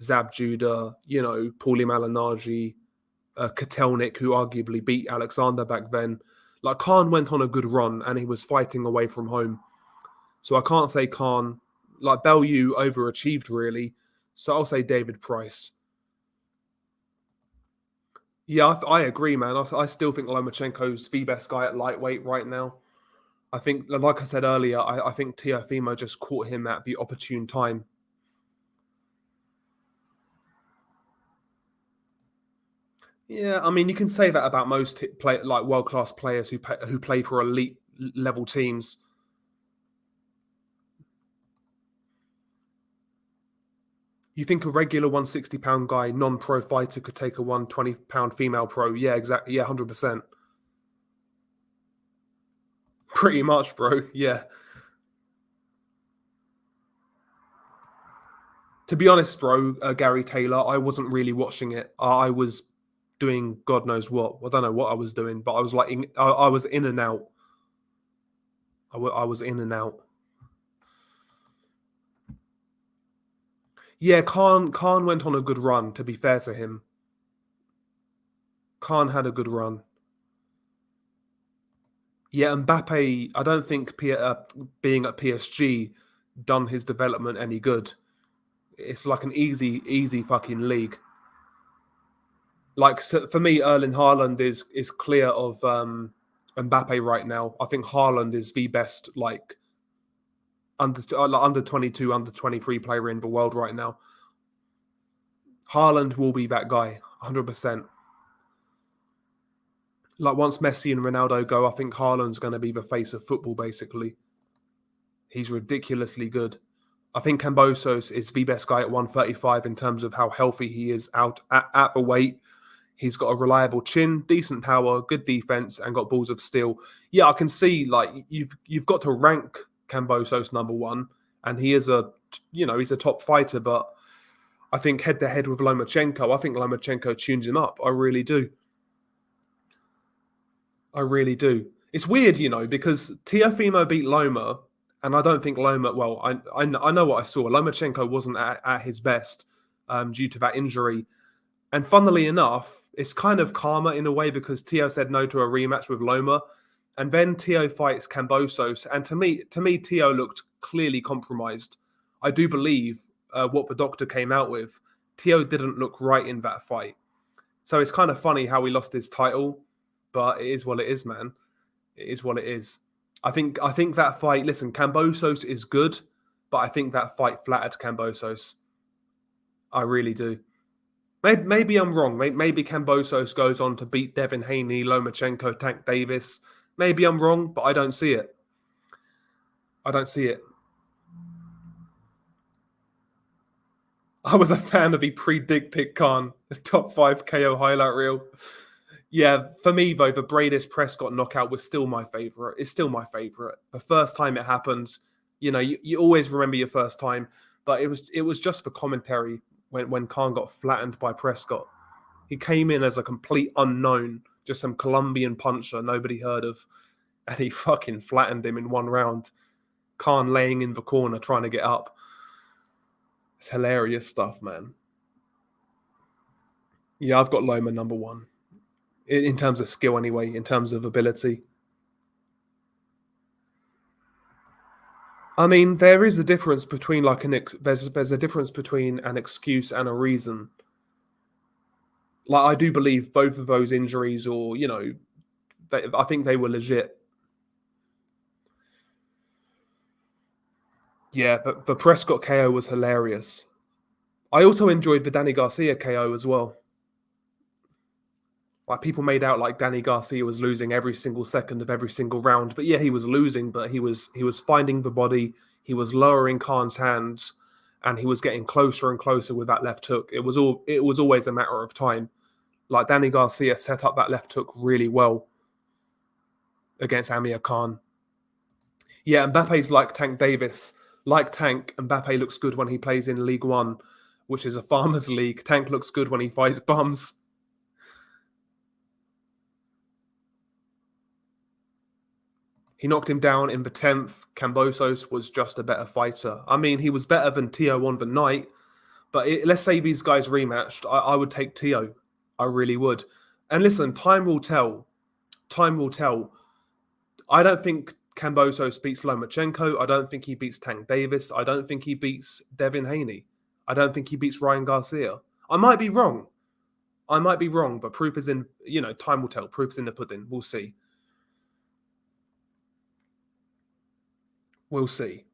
Speaker 1: Zab Judah, you know, Paulie Malignaggi, Kotelnik, who arguably beat Alexander back then. Like, Khan went on a good run and he was fighting away from home. So I can't say Khan. Like, Bellew overachieved, really. So I'll say David Price. Yeah, I agree, man. I still think Lomachenko's the best guy at lightweight right now. I think, like I said earlier, I think Teofimo just caught him at the opportune time. Yeah, I mean, you can say that about most world-class players who play for elite level teams. You think a regular 160-pound guy, non-pro fighter, could take a 120-pound female pro? Yeah, exactly. Yeah, 100%. Pretty much, bro. Yeah. To be honest, bro, Gary Taylor, I wasn't really watching it. I was doing God knows what. I don't know what I was doing, but I was like, I was in and out. I was in and out. Yeah, Khan went on a good run, to be fair to him. Khan had a good run. Yeah, Mbappe, I don't think being at PSG done his development any good. It's like an easy fucking league. Like, so for me, Erling Haaland is clear of Mbappe right now. I think Haaland is the best like under 22, under 23 player in the world right now. Haaland will be that guy, 100%. Like once Messi and Ronaldo go, I think Haaland's going to be the face of football. Basically, he's ridiculously good. I think Cambosos is the best guy at 135 in terms of how healthy he is out at the weight. He's got a reliable chin, decent power, good defense, and got balls of steel. Yeah, I can see like you've got to rank Cambosos number one, and he is he's a top fighter. But I think head to head with Lomachenko, I think Lomachenko tunes him up. I really do. I really do. It's weird, because Teofimo beat Loma, and I don't think Loma. Well, I know what I saw. Lomachenko wasn't at his best due to that injury. And funnily enough, it's kind of karma in a way because Teo said no to a rematch with Loma, and then Teo fights Cambosos. And to me, Teo looked clearly compromised. I do believe what the doctor came out with. Teo didn't look right in that fight, so it's kind of funny how he lost his title, but it is what it is, man. It is what it is. I think that fight. Listen, Cambosos is good, but I think that fight flattered Cambosos. I really do. Maybe I'm wrong. Maybe Cambosos goes on to beat Devin Haney, Lomachenko, Tank Davis. Maybe I'm wrong, but I don't see it. I don't see it. I was a fan of the pre-Dig Pick Khan, the top 5 KO highlight reel. Yeah, for me, though, the Bradis Prescott knockout was still my favourite. It's still my favourite. The first time it happened, you always remember your first time, but it was just for commentary when Khan got flattened by Prescott. He came in as a complete unknown, just some Colombian puncher nobody heard of, and he fucking flattened him in one round. Khan laying in the corner trying to get up. It's hilarious stuff, man. Yeah, I've got Loma number one. In terms of skill anyway, in terms of ability. I mean, there is a difference between there's a difference between an excuse and a reason. Like I do believe both of those injuries, or I think they were legit. Yeah, but the Prescott KO was hilarious. I also enjoyed the Danny Garcia KO as well. Like people made out like Danny Garcia was losing every single second of every single round, but yeah, he was losing, but he was finding the body, he was lowering Khan's hands, and he was getting closer and closer with that left hook. It was always a matter of time. Like Danny Garcia set up that left hook really well against Amir Khan. Yeah, Mbappe's like Tank Davis. Like Tank, Mbappe looks good when he plays in League One, which is a farmers league. Tank looks good when he fights bums. He knocked him down in the 10th. Cambosos was just a better fighter. I mean, he was better than Teo on the night, but let's say these guys rematched. I would take Teo. I really would. And listen, time will tell. Time will tell. I don't think Cambosos beats Lomachenko. I don't think he beats Tank Davis. I don't think he beats Devin Haney. I don't think he beats Ryan Garcia. I might be wrong. But proof is in, time will tell. Proof's in the pudding. We'll see. We'll see.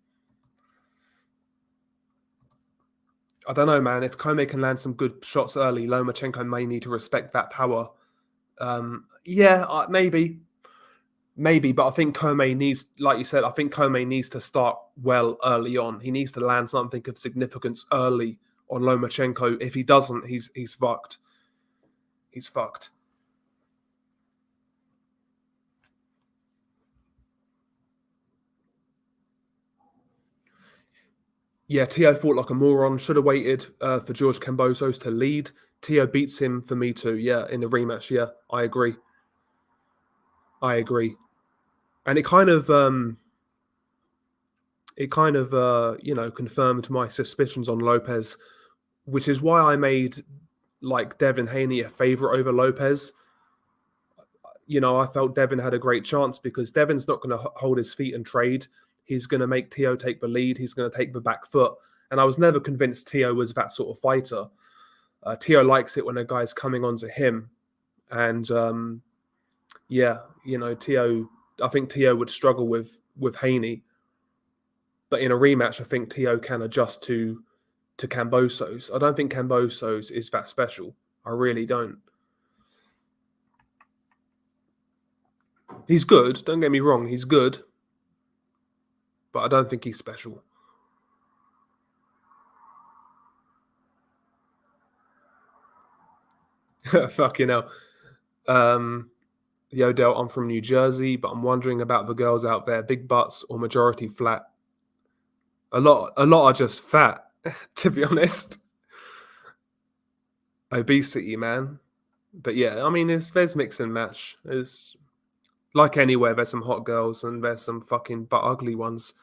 Speaker 1: I don't know, man. If Kome can land some good shots early, Lomachenko may need to respect that power. Maybe. But I think Kome needs, like you said, Kome needs to start well early on. He needs to land something of significance early on Lomachenko. If he doesn't, he's fucked. He's fucked. Yeah, Teo fought like a moron. Should have waited for George Cambosos to lead. Teo beats him for me too. Yeah, in the rematch. Yeah, I agree. And it kind of confirmed my suspicions on Lopez which is why I made like Devin Haney a favourite over Lopez. You know, I felt Devin had a great chance because Devin's not going to hold his feet and trade. He's going to make Teo take the lead. He's going to take the back foot. And I was never convinced Teo was that sort of fighter. Teo likes it when a guy's coming onto him. And yeah, you know, I think Teo would struggle with Haney. But in a rematch, I think Teo can adjust to Kambosos. I don't think Kambosos is that special. I really don't. He's good. Don't get me wrong. He's good. But I don't think he's special. Fucking hell. Yodel, I'm from New Jersey, but I'm wondering about the girls out there. Big butts or majority flat? A lot are just fat, to be honest. Obesity, man. But yeah, I mean, there's mix and match. There's, like anywhere, there's some hot girls and there's some fucking butt ugly ones.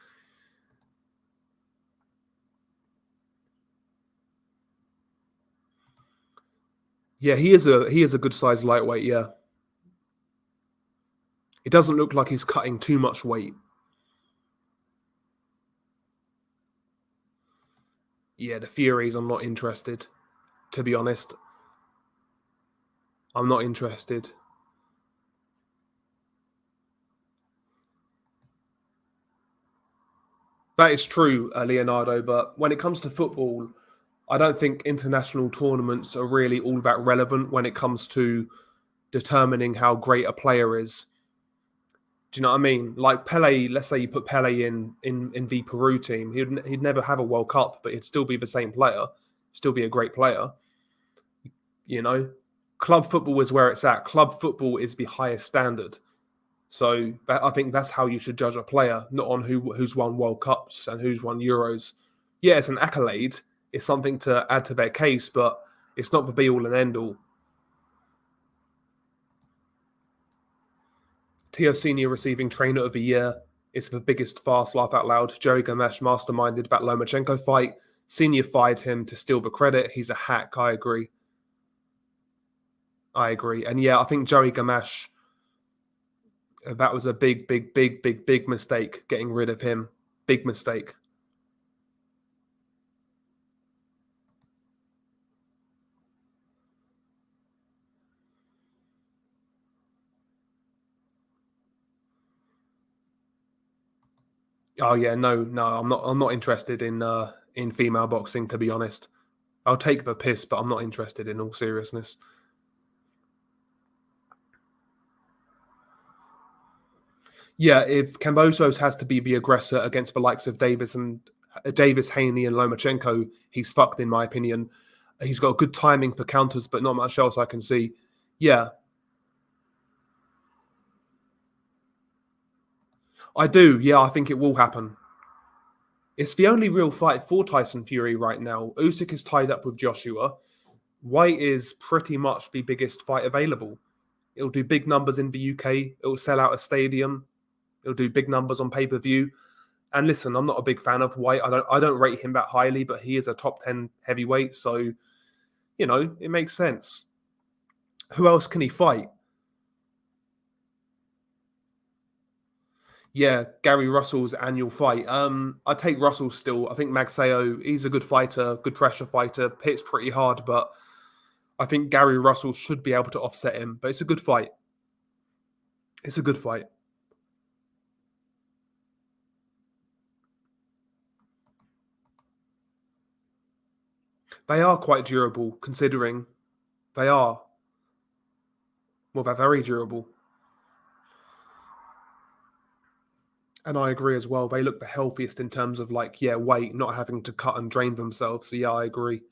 Speaker 1: Yeah, he is a good sized lightweight, yeah. It doesn't look like he's cutting too much weight. Yeah, the Furies, I'm not interested, to be honest. I'm not interested. That is true, Leonardo, but when it comes to football, I don't think international tournaments are really all that relevant when it comes to determining how great a player is. Do you know what I mean? Like Pele, let's say you put Pele in the Peru team, he'd never have a World Cup, but he'd still be the same player, still be a great player. You know, club football is where it's at. Club football is the highest standard. So I think that's how you should judge a player, not on who's won World Cups and who's won Euros. Yeah, it's an accolade. It's something to add to their case, but it's not the be-all and end-all. Teo Senior receiving Trainer of the Year is the biggest farce, laugh out loud. Jerry Gamesh masterminded that Lomachenko fight. Senior fired him to steal the credit. He's a hack, I agree. And yeah, I think Jerry Gamesh, that was a big mistake, getting rid of him. Big mistake. Oh yeah, no, I'm not interested in female boxing, to be honest. I'll take the piss, but I'm not interested in all seriousness. Yeah, if Kambosos has to be the aggressor against the likes of Davis, Haney, and Lomachenko, he's fucked, in my opinion. He's got good timing for counters, but not much else I can see. Yeah. I do. Yeah, I think it will happen. It's the only real fight for Tyson Fury right now. Usyk is tied up with Joshua. White is pretty much the biggest fight available. It'll do big numbers in the UK. It'll sell out a stadium. It'll do big numbers on pay-per-view. And listen, I'm not a big fan of White. I don't rate him that highly, but he is a top 10 heavyweight, so you know, it makes sense. Who else can he fight? Yeah, Gary Russell's annual fight. I take Russell still. I think Magsayo, he's a good fighter, good pressure fighter, hits pretty hard, but I think Gary Russell should be able to offset him. But it's a good fight. It's a good fight. They are quite durable, considering they are. Well, they're very durable. And I agree as well. They look the healthiest in terms of weight, not having to cut and drain themselves. So yeah, I agree.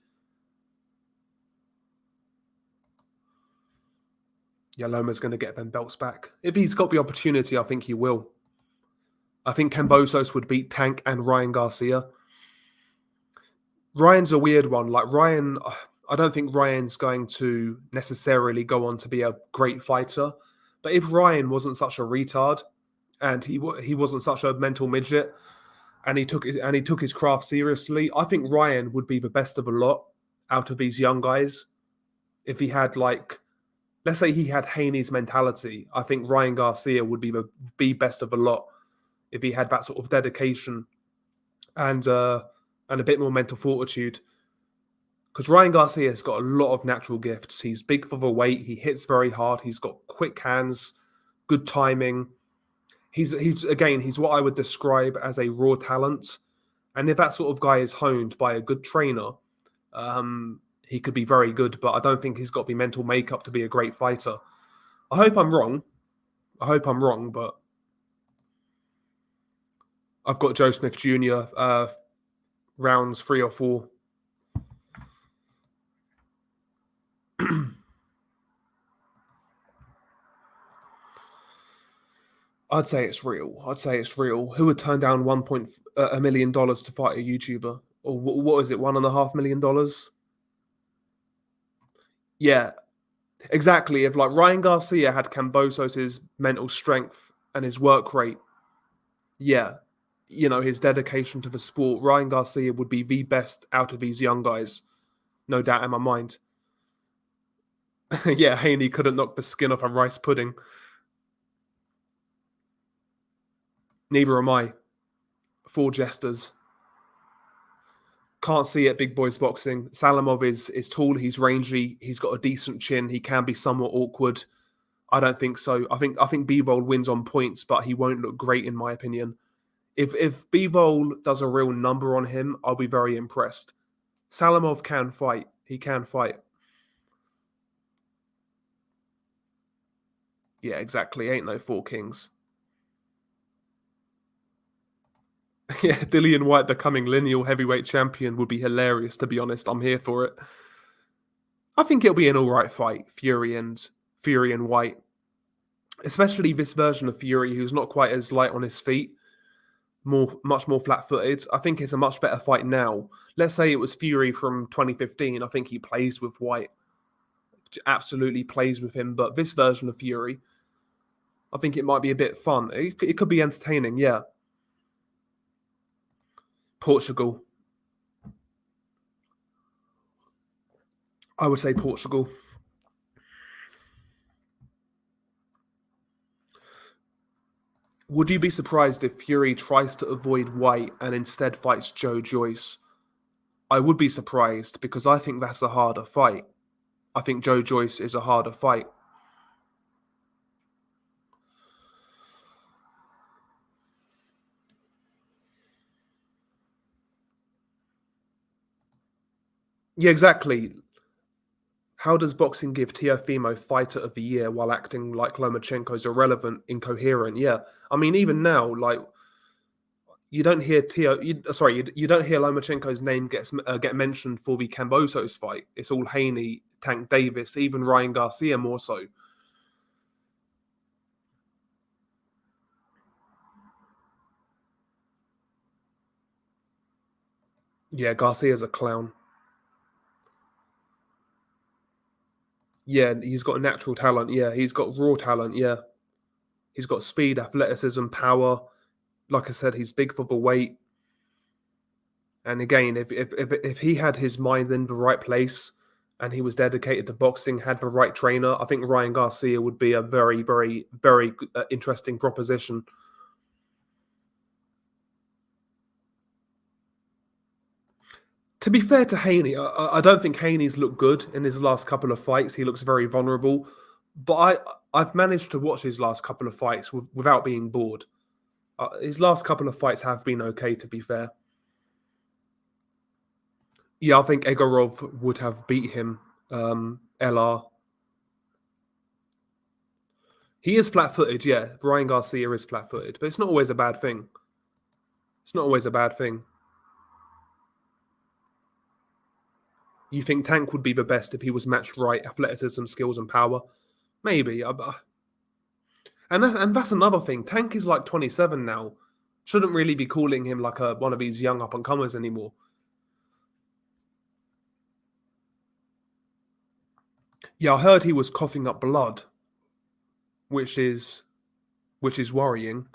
Speaker 1: Yeah, Loma's going to get them belts back. If he's got the opportunity, I think he will. I think Kambosos would beat Tank and Ryan Garcia. Ryan's a weird one. Like Ryan, I don't think Ryan's going to necessarily go on to be a great fighter. But if Ryan wasn't such a retard and he wasn't such a mental midget and he took his craft seriously, I think Ryan would be the best of a lot. out of these young guys. If he had like, let's say he had Haney's mentality, I think Ryan Garcia would be the best of the lot if he had that sort of dedication and a bit more mental fortitude. Because Ryan Garcia has got a lot of natural gifts. He's big for the weight. He hits very hard. He's got quick hands, good timing. He's what I would describe as a raw talent. And if that sort of guy is honed by a good trainer, he could be very good. But I don't think he's got the mental makeup to be a great fighter. I hope I'm wrong. But I've got Joe Smith Jr. Rounds 3 or 4. I'd say it's real. Who would turn down $1 million to fight a YouTuber? Or what is it, $1.5 million? Yeah, exactly. If like Ryan Garcia had Kambosos' mental strength and his work rate, yeah, his dedication to the sport, Ryan Garcia would be the best out of these young guys. No doubt in my mind. Yeah, Haney couldn't knock the skin off a rice pudding. Neither am I. 4 jesters. Can't see it, big boys boxing. Salamov is tall, he's rangy, he's got a decent chin, he can be somewhat awkward. I don't think so. I think Bivol wins on points, but he won't look great in my opinion. If Bivol does a real number on him, I'll be very impressed. Salamov can fight. He can fight. Yeah, exactly. Ain't no 4 kings. Yeah, Dillian White becoming lineal heavyweight champion would be hilarious, to be honest. I'm here for it. I think it'll be an alright fight, Fury and White. Especially this version of Fury, who's not quite as light on his feet, much more flat-footed. I think it's a much better fight now. Let's say it was Fury from 2015. I think he plays with White. Absolutely plays with him. But this version of Fury, I think it might be a bit fun. It could be entertaining, yeah. Portugal. I would say Portugal. Would you be surprised if Fury tries to avoid White and instead fights Joe Joyce? I would be surprised because I think that's a harder fight. I think Joe Joyce is a harder fight. Yeah, exactly. How does boxing give Teofimo Fighter of the Year while acting like Lomachenko's irrelevant, incoherent? Yeah, I mean, even now, like you don't hear you don't hear Lomachenko's name get mentioned for the Kambosos fight. It's all Haney, Tank Davis, even Ryan Garcia more so. Yeah, Garcia's a clown. Yeah, he's got natural talent. Yeah, he's got raw talent. Yeah, he's got speed, athleticism, power. Like I said, he's big for the weight. And again, if he had his mind in the right place and he was dedicated to boxing, had the right trainer, I think Ryan Garcia would be a very, very, very interesting proposition. To be fair to Haney, I don't think Haney's looked good in his last couple of fights. He looks very vulnerable. But I've managed to watch his last couple of fights without being bored. His last couple of fights have been okay, to be fair. Yeah, I think Egorov would have beat him, LR. He is flat-footed, yeah. Ryan Garcia is flat-footed, but it's not always a bad thing. It's not always a bad thing. You think Tank would be the best if he was matched right, athleticism, skills, and power? Maybe. And that's another thing. Tank is like 27 now. Shouldn't really be calling him like one of these young up-and-comers anymore. Yeah, I heard he was coughing up blood, which is worrying.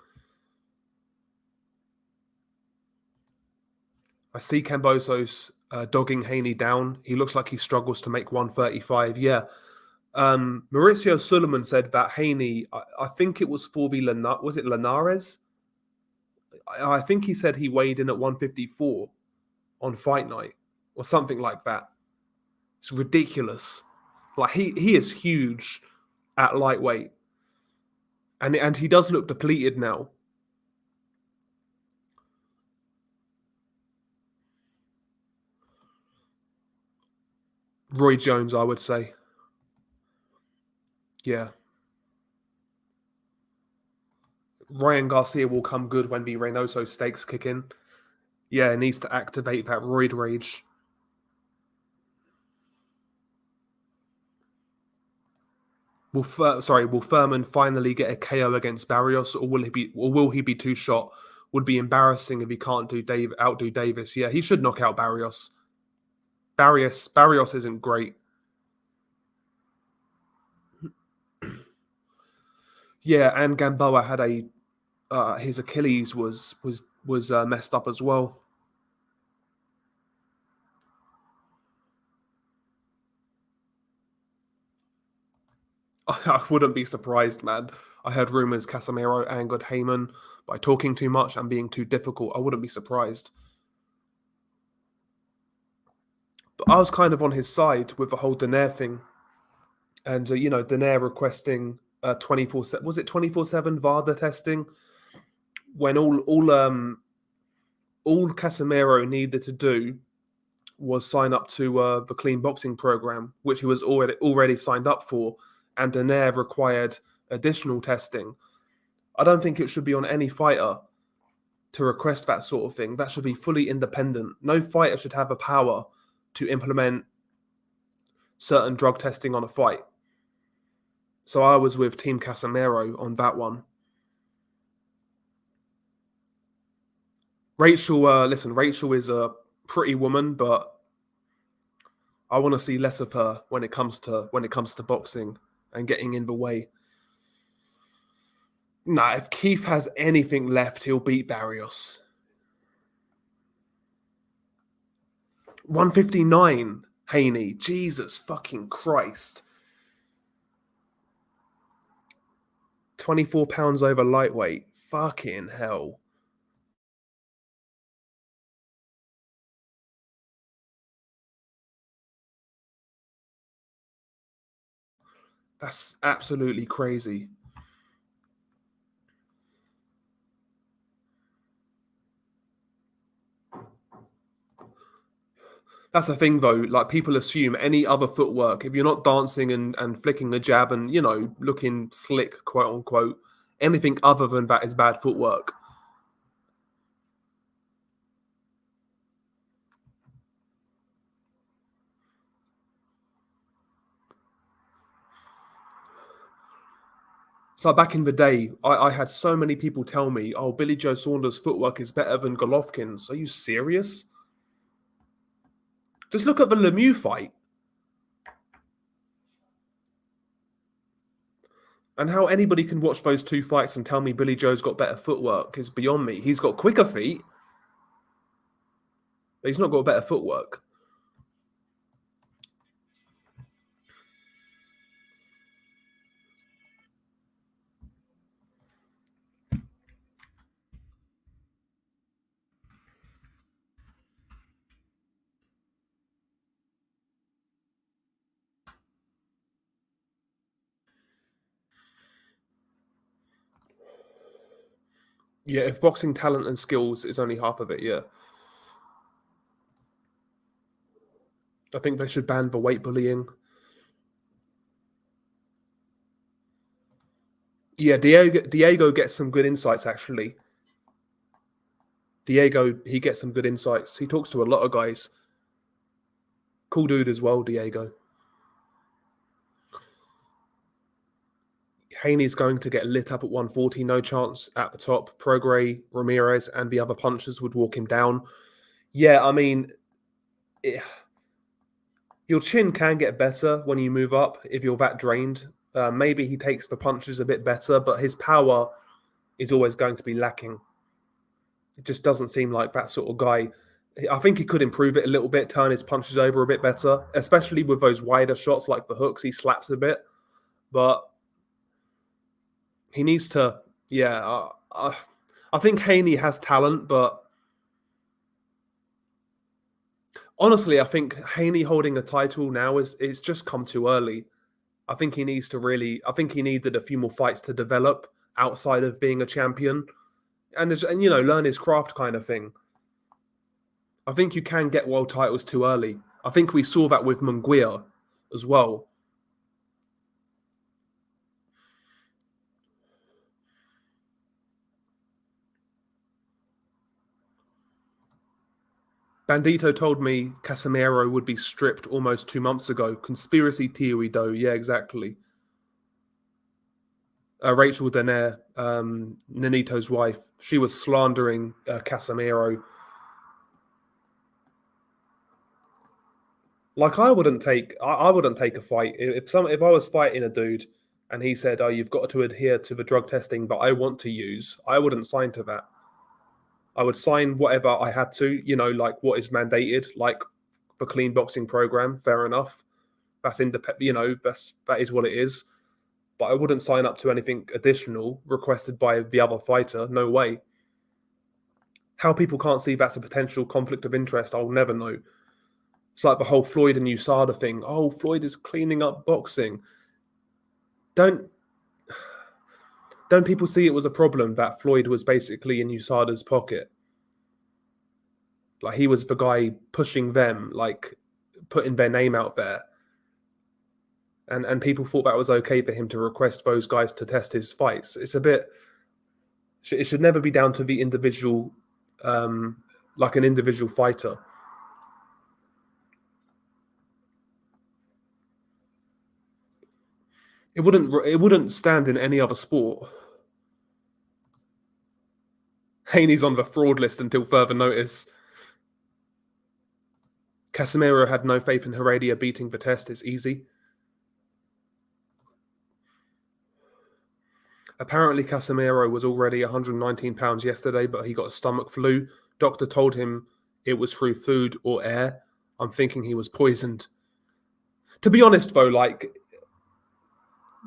Speaker 1: I see Kambosos dogging Haney down. He looks like he struggles to make 135. Yeah. Mauricio Sulaiman said that Haney, I think it was was it Linares? I think he said he weighed in at 154 on fight night or something like that. It's ridiculous. Like he is huge at lightweight. And he does look depleted now. Roy Jones, I would say. Yeah. Ryan Garcia will come good when the Reynoso stakes kick in. Yeah, it needs to activate that roid rage. Will Thurman finally get a KO against Barrios, or will he be too shot? Would be embarrassing if he can't outdo Davis. Yeah, he should knock out Barrios. Barrios isn't great. Yeah, and Gamboa had his Achilles was messed up as well. I wouldn't be surprised, man. I heard rumors Casemiro angered Heyman by talking too much and being too difficult. I wouldn't be surprised. But I was kind of on his side with the whole Daenerys thing. And, Daenerys requesting 24/7, was it 24/7 VADA testing? When all Casemiro needed to do was sign up to the clean boxing program, which he was already signed up for, and Daenerys required additional testing. I don't think it should be on any fighter to request that sort of thing. That should be fully independent. No fighter should have the power to implement certain drug testing on a fight. So I was with Team Casemiro on that one. Rachel is a pretty woman, but I want to see less of her when it comes to boxing and getting in the way. Nah, if Keith has anything left, he'll beat Barrios. 159, Haney. Jesus fucking Christ. 24 pounds over lightweight. Fucking hell. That's absolutely crazy. That's the thing, though. Like, people assume any other footwork, if you're not dancing and flicking the jab and, looking slick, quote unquote, anything other than that is bad footwork. So back in the day, I had so many people tell me, oh, Billy Joe Saunders' footwork is better than Golovkin's. Are you serious? Just look at the Lemieux fight. And how anybody can watch those two fights and tell me Billy Joe's got better footwork is beyond me. He's got quicker feet, but he's not got better footwork. Yeah, if boxing talent and skills is only half of it, yeah. I think they should ban the weight bullying. Yeah, Diego gets some good insights, actually. He gets some good insights. He talks to a lot of guys. Cool dude as well, Diego. Haney's going to get lit up at 140, no chance at the top. Prograis, Ramirez, and the other punchers would walk him down. Yeah, I mean, your chin can get better when you move up if you're that drained. Maybe he takes the punches a bit better, but his power is always going to be lacking. It just doesn't seem like that sort of guy. I think he could improve it a little bit, turn his punches over a bit better, especially with those wider shots like the hooks. He slaps a bit, but he needs to. Yeah, I think Haney has talent, but honestly, I think Haney holding a title now it's just come too early. I think he needs to really. I think he needed a few more fights to develop outside of being a champion, and learn his craft kind of thing. I think you can get world titles too early. I think we saw that with Munguia as well. Bandito told me Casemiro would be stripped almost 2 months ago. Conspiracy theory, though. Yeah, exactly. Rachel Denaire, Nanito's wife, she was slandering Casemiro. Like I wouldn't take a fight if I was fighting a dude and he said, "Oh, you've got to adhere to the drug testing, but I want to use." I wouldn't sign to that. I would sign whatever I had to, like what is mandated, like the clean boxing program. Fair enough. That's independent. That is what it is. But I wouldn't sign up to anything additional requested by the other fighter. No way. How people can't see that's a potential conflict of interest, I'll never know. It's like the whole Floyd and USADA thing. Oh, Floyd is cleaning up boxing. Don't people see it was a problem that Floyd was basically in USADA's pocket? Like he was the guy pushing them, like putting their name out there. And people thought that was okay for him to request those guys to test his fights. It's a bit. It should never be down to the individual, like an individual fighter. It wouldn't stand in any other sport. Haney's on the fraud list until further notice. Casemiro had no faith in Heredia beating the test. It's easy. Apparently, Casemiro was already 119 pounds yesterday, but he got a stomach flu. Doctor told him it was through food or air. I'm thinking he was poisoned. To be honest, though, like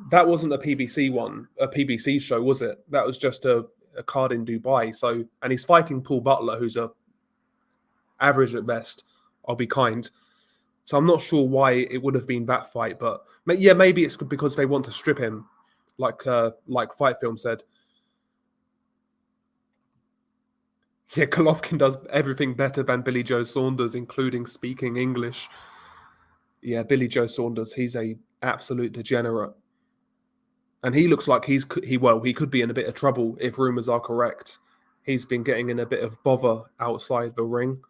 Speaker 1: that wasn't a PBC show, was it? That was just a card in Dubai. So, and he's fighting Paul Butler, who's a average at best. I'll be kind. So I'm not sure why it would have been that fight, but yeah, maybe it's because they want to strip him, like Fight Film said. Yeah, Golovkin does everything better than Billy Joe Saunders, including speaking English. Yeah, Billy Joe Saunders, he's a absolute degenerate. And he looks like he could be in a bit of trouble if rumors are correct. He's been getting in a bit of bother outside the ring,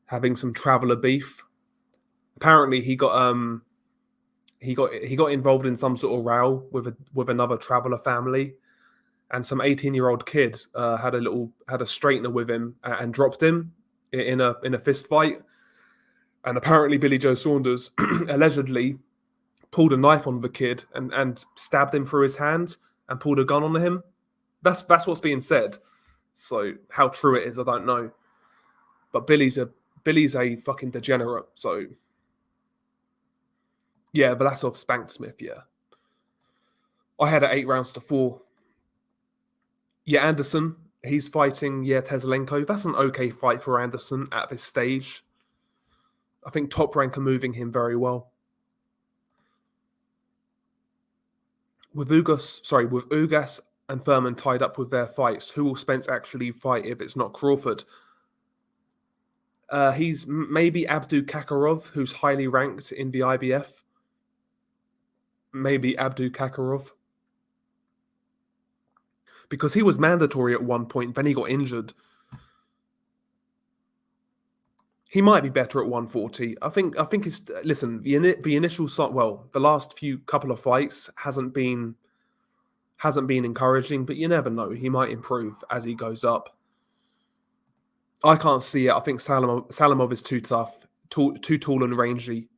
Speaker 1: having some traveller beef. Apparently, he got involved in some sort of row with another traveller family, and some 18-year-old kid had a straightener with him and dropped him in a fist fight. And apparently, Billy Joe Saunders allegedly pulled a knife on the kid and stabbed him through his hand and pulled a gun on him. That's what's being said. So how true it is, I don't know. But Billy's a fucking degenerate. So yeah, Vlasov spanked Smith. Yeah, I had it 8-4. Yeah, Anderson, he's fighting Teslenko. That's an okay fight for Anderson at this stage. I think Top Rank are moving him very well. With Ugas and Thurman tied up with their fights, who will Spence actually fight if it's not Crawford? He's maybe Abdu Kakarov, who's highly ranked in the IBF. Maybe Abdu Kakarov. Because he was mandatory at one point, then he got injured. He might be better at 140. I think it's listen, the initial the last couple of fights hasn't been encouraging, but you never know. He might improve as he goes up. I can't see it. I think Salamov is too tough, too tall and rangy.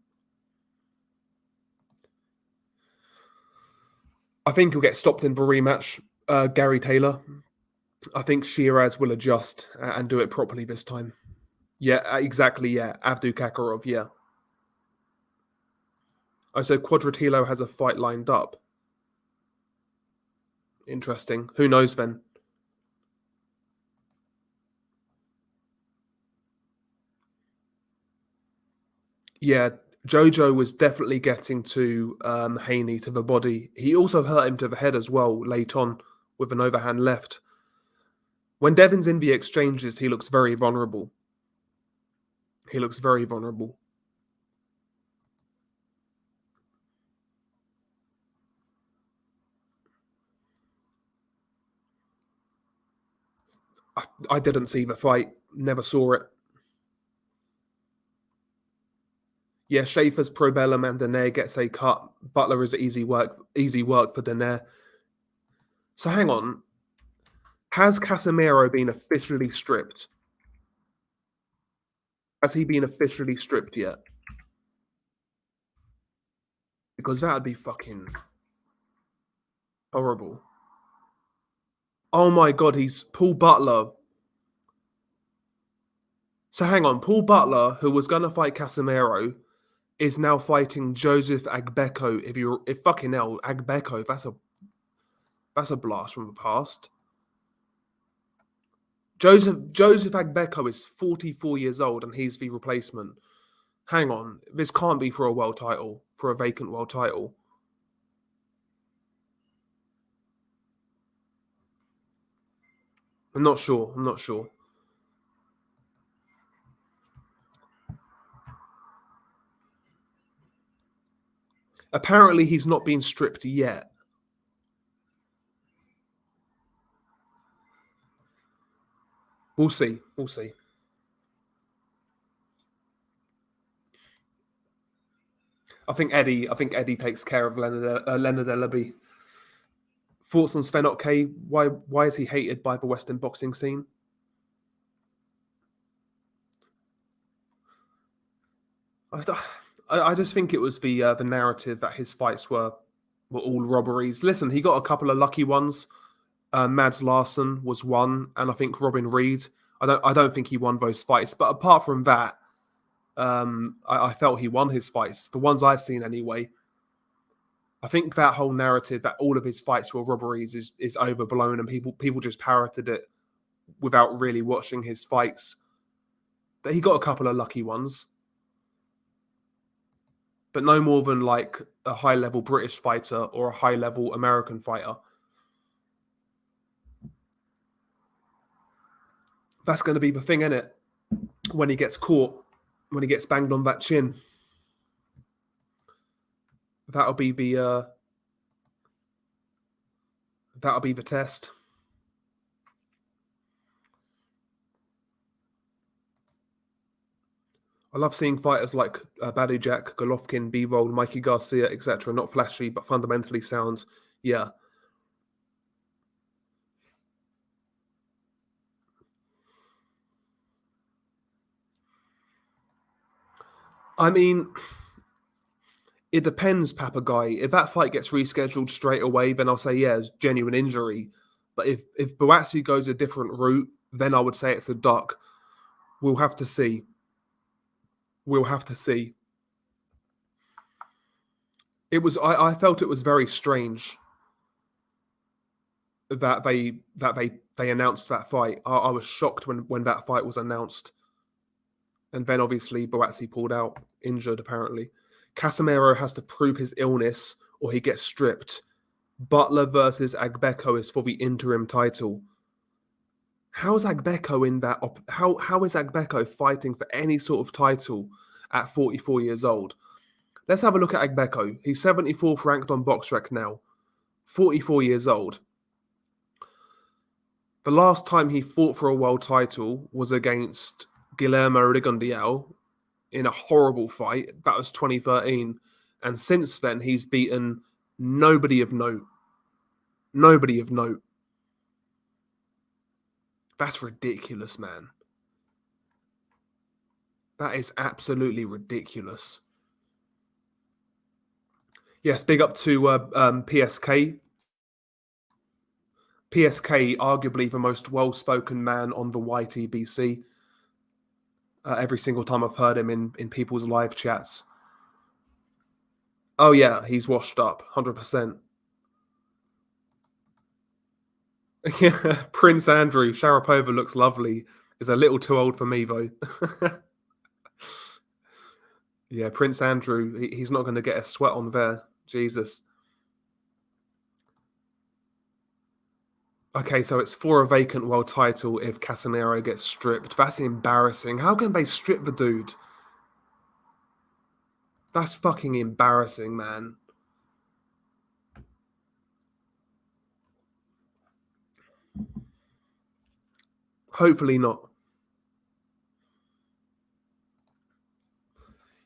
Speaker 1: I think he'll get stopped in the rematch. Gary Taylor. I think Shiraz will adjust and do it properly this time. Yeah, exactly. Yeah, Abdu Kakarov. Yeah. Oh, so Quadratilo has a fight lined up. Interesting. Who knows then? Yeah, Jojo was definitely getting to Haney, to the body. He also hurt him to the head as well late on with an overhand left. When Devin's in the exchanges, he looks very vulnerable. He looks very vulnerable. I didn't see the fight. Never saw it. Yeah, Schaefer's Probellum and Danair gets a cut. Butler is easy work for Danair. So hang on. Has Casemiro been officially stripped? Has he been officially stripped yet? Because that would be fucking horrible. Oh my god, he's Paul Butler. So hang on, Paul Butler, who was gonna fight Casemiro, is now fighting Joseph Agbeko. If fucking hell, Agbeko, that's a blast from the past. Joseph Agbeko is 44 years old and he's the replacement. Hang on, this can't be for a world title, for a vacant world title. I'm not sure. Apparently, he's not been stripped yet. We'll see. I think Eddie takes care of Leonard Ellaby. Thoughts on Sven Ottke? Why is he hated by the Western boxing scene? I just think it was the narrative that his fights were all robberies. Listen, he got a couple of lucky ones. Mads Larson was one, and I think Robin Reed. I don't think he won those fights, but apart from that, I felt he won his fights. The ones I've seen, anyway. I think that whole narrative that all of his fights were robberies is overblown, and people just parroted it without really watching his fights. But he got a couple of lucky ones, but no more than like a high-level British fighter or a high-level American fighter. That's going to be the thing, isn't it? When he gets caught, when he gets banged on that chin, that'll be the test. I love seeing fighters like Badujak, Golovkin, Bivol, Mikey Garcia, etc. Not flashy, but fundamentally sound. Yeah. I mean, it depends, Papagai. If that fight gets rescheduled straight away, then I'll say, yeah, it's genuine injury. But if Boatsi goes a different route, then I would say it's a duck. We'll have to see. It was. I felt it was very strange that they announced that fight. I was shocked when that fight was announced. And then obviously Boatsi pulled out, injured apparently. Casemiro has to prove his illness or he gets stripped. Butler versus Agbeko is for the interim title. How is Agbeko in that? How is Agbeko fighting for any sort of title at 44 years old? Let's have a look at Agbeko. He's 74th ranked on BoxRec now, 44 years old. The last time he fought for a world title was against Guillermo Rigondeaux in a horrible fight. That was 2013. And since then, he's beaten nobody of note. Nobody of note. That's ridiculous, man. That is absolutely ridiculous. Yes, big up to PSK. PSK, arguably the most well-spoken man on the YTBC. every single time I've heard him in people's live chats. Oh yeah, he's washed up, 100%. Yeah, Prince Andrew, Sharapova looks lovely. Is a little too old for me though. Yeah, Prince Andrew, he's not going to get a sweat on there. Jesus. Okay, so it's for a vacant world title if Casemiro gets stripped. That's embarrassing. How can they strip the dude? That's fucking embarrassing, man. Hopefully not.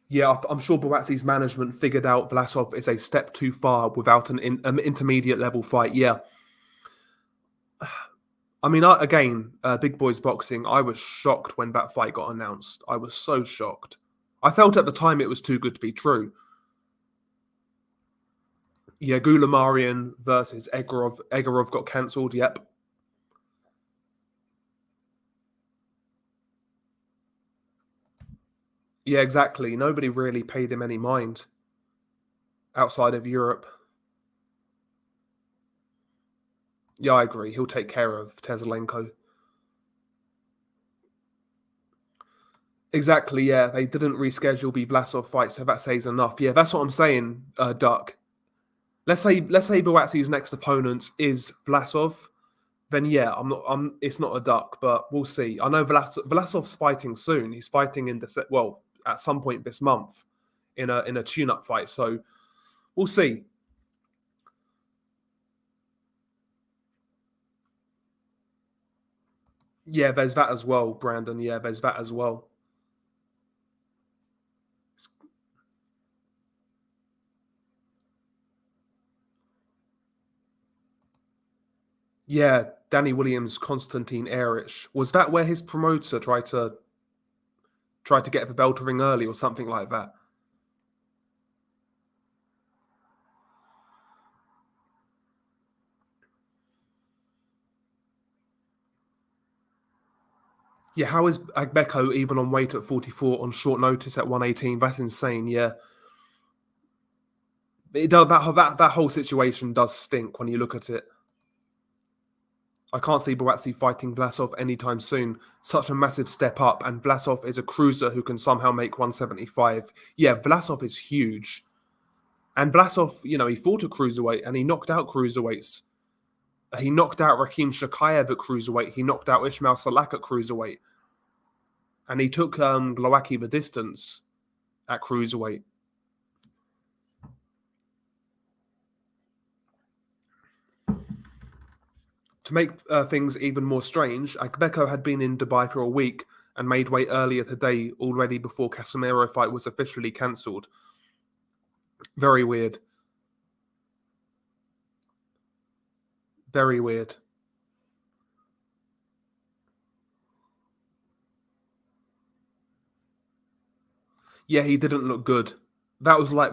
Speaker 1: Yeah, I'm sure Buatsi's management figured out Vlasov is a step too far without an intermediate level fight. Yeah. I mean, again, Big Boys Boxing, I was shocked when that fight got announced. I was so shocked. I felt at the time it was too good to be true. Yeah, Gulamarian versus Egorov. Egorov got cancelled, yep. Yeah, exactly. Nobody really paid him any mind outside of Europe. Yeah, I agree. He'll take care of Teslenko. Exactly, yeah. They didn't reschedule the Vlasov fight, so that says enough. Yeah, that's what I'm saying, Duck. Let's say Buatsi's next opponent is Vlasov, then yeah, it's not a duck, but we'll see. I know Vlasov's fighting soon. He's fighting at some point this month in a tune-up fight, so we'll see. Yeah, there's that as well, Brandon. Yeah, there's that as well. Yeah, Danny Williams, Konstantin Erich. Was that where his promoter tried to get the bell to ring early or something like that? Yeah, how is Agbeko even on weight at 44 on short notice at 118? That's insane, yeah. That whole situation does stink when you look at it. I can't see Buatsi fighting Vlasov anytime soon. Such a massive step up, and Vlasov is a cruiser who can somehow make 175. Yeah, Vlasov is huge. And Vlasov, he fought a cruiserweight and he knocked out cruiserweights. He knocked out Rakim Shakayev at cruiserweight. He knocked out Ismail Salak at cruiserweight. And he took Glowacki the distance at cruiserweight. To make things even more strange, Agbeko had been in Dubai for a week and made weight earlier today, already before Casemiro fight was officially cancelled. Very weird. Very weird. Yeah, he didn't look good. That was like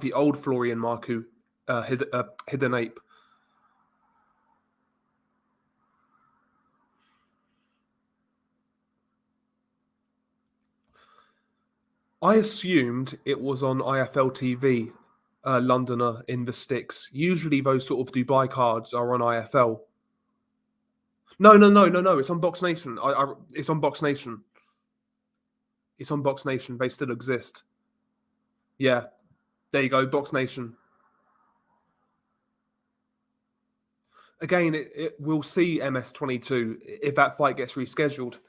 Speaker 1: the old Florian Marku, hidden ape. I assumed it was on IFL TV, Londoner in the sticks. Usually those sort of Dubai cards are on IFL. No. It's on Box Nation. It's on Box Nation. It's on Box Nation. They still exist. Yeah, there you go, Box Nation. Again, we'll see MS22 if that fight gets rescheduled.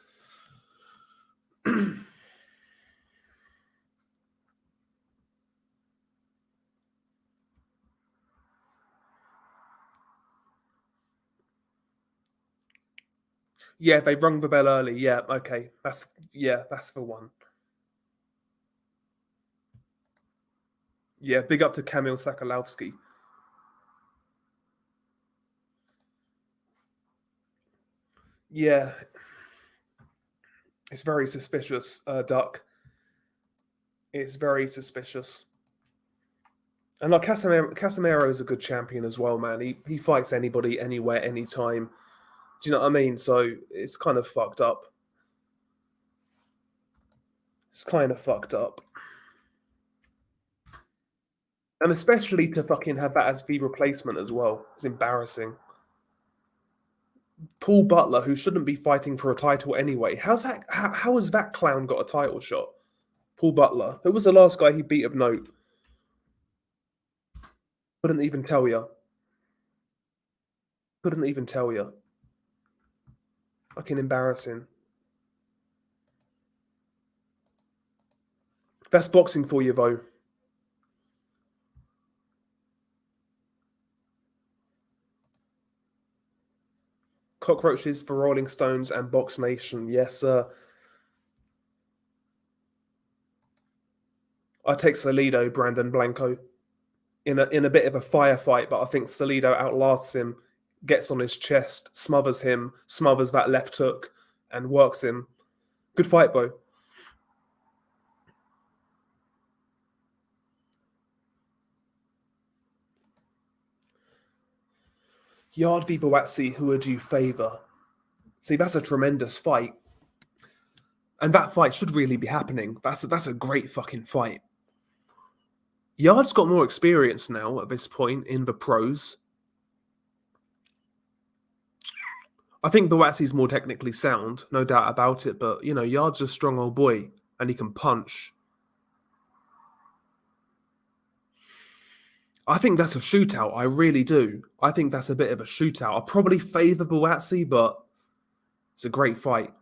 Speaker 1: Yeah, they rung the bell early. Yeah, okay. That's the one. Yeah, big up to Kamil Sakalovsky. Yeah. It's very suspicious, Duck. It's very suspicious. And like Casemiro is a good champion as well, man. He fights anybody, anywhere, anytime. Do you know what I mean? So it's kind of fucked up. It's kind of fucked up. And especially to fucking have that as the replacement as well. It's embarrassing. Paul Butler, who shouldn't be fighting for a title anyway. How has that clown got a title shot? Paul Butler. Who was the last guy he beat of note? Couldn't even tell you. Couldn't even tell you. Fucking embarrassing. That's boxing for you, though. Cockroaches for Rolling Stones and Box Nation. Yes, sir. I take Salido, Brandon Blanco. In a bit of a firefight, but I think Salido outlasts him, gets on his chest, smothers him, smothers that left hook, and works him. Good fight, though. Yard v Boatsi, who would you favour? See, that's a tremendous fight. And that fight should really be happening. That's a great fucking fight. Yard's got more experience now at this point in the pros. I think Boatsi's more technically sound, no doubt about it, but, you know, Yard's a strong old boy, and he can punch. I think that's a shootout. I really do. I think that's a bit of a shootout. I'll probably favour Boatsi, but it's a great fight.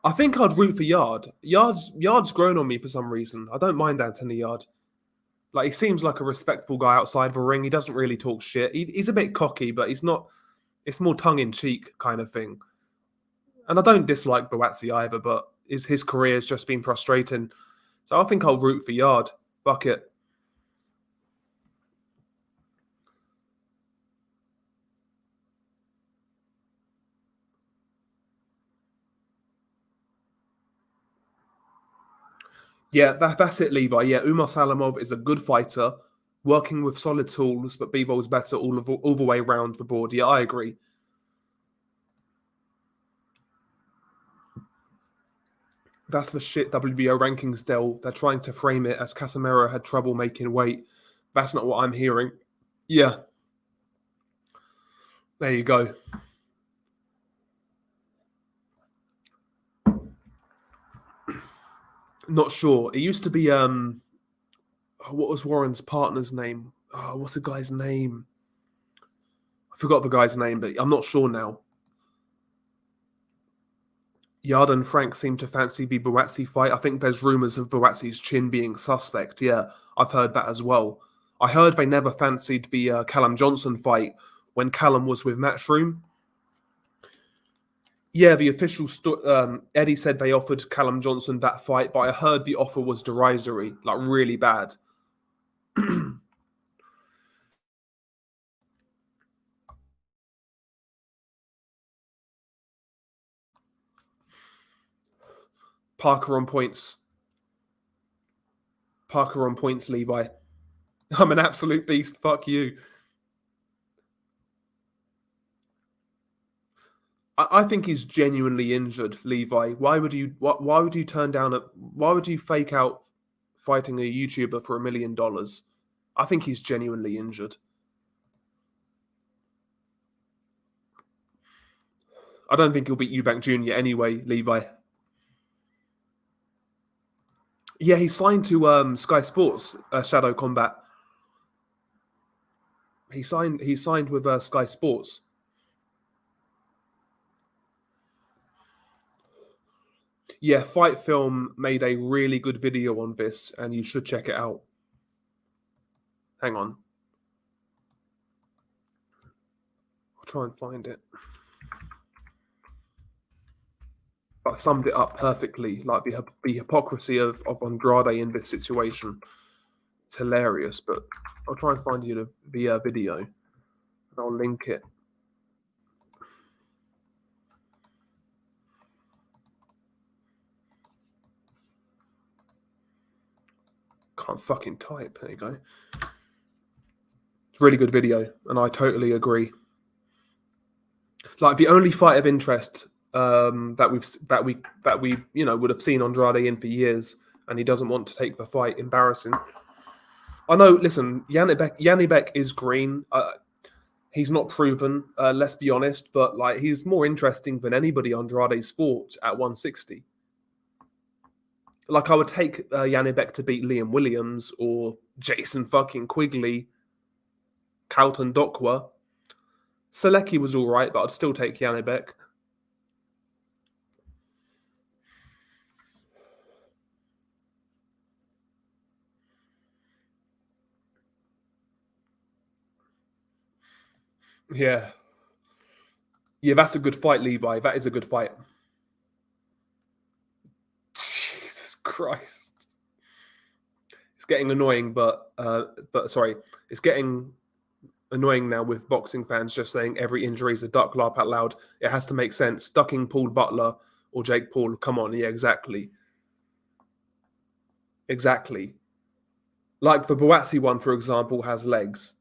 Speaker 1: I think I'd root for Yard. Yard's grown on me for some reason. I don't mind Anthony Yard. Like, he seems like a respectful guy outside the ring. He doesn't really talk shit. He's a bit cocky, but he's not. It's more tongue-in-cheek kind of thing. And I don't dislike Boatsi either, but his career has just been frustrating. So I think I'll root for Yard. Fuck it. Yeah, that's it, Levi. Yeah, Umar Salamov is a good fighter, working with solid tools, but Bivol's better all the way around the board. Yeah, I agree. That's the shit WBO rankings, Del. They're trying to frame it as Casemiro had trouble making weight. That's not what I'm hearing. Yeah. There you go. Not sure. It used to be what was Warren's partner's name? Oh, what's the guy's name? I forgot the guy's name, but I'm not sure now. Yard and Frank seem to fancy the Boatsi fight. I think there's rumours of Boatsi's chin being suspect. Yeah, I've heard that as well. I heard they never fancied the Callum Johnson fight when Callum was with Matchroom. Yeah, the official Eddie said they offered Callum Johnson that fight, but I heard the offer was derisory, like really bad. Parker on points. Parker on points, Levi. I'm an absolute beast. Fuck you. I think he's genuinely injured, Levi. Why would you turn down why would you fake out fighting a YouTuber for $1 million? I think he's genuinely injured. I don't think he'll beat Eubank Jr. anyway, Levi. Yeah, he signed to Sky Sports, Shadow Combat. He signed with Sky Sports. Yeah, Fight Film made a really good video on this, and you should check it out. Hang on. I'll try and find it. I summed it up perfectly, like the hypocrisy of Andrade in this situation. It's hilarious, but I'll try and find you the video, and I'll link it. Can't fucking type. There you go. It's a really good video, and I totally agree. Like, the only fight of interest that we would have seen Andrade in for years, and he doesn't want to take the fight. Embarrassing. I know. Listen, Janibek is green. He's not proven. Let's be honest, but like he's more interesting than anybody Andrade's fought at 160. Like I would take Janibek to beat Liam Williams or Jason fucking Quigley, Carlton Dokwa. Selecki was all right, but I'd still take Janibek. Yeah, that's a good fight, Levi. That is a good fight. Jesus Christ, it's getting annoying, but sorry, it's getting annoying now with boxing fans just saying every injury is a duck. Laugh out loud. It has to make sense. Ducking Paul Butler or Jake Paul. Come on, yeah, exactly. Like the Boatsi one, for example, has legs.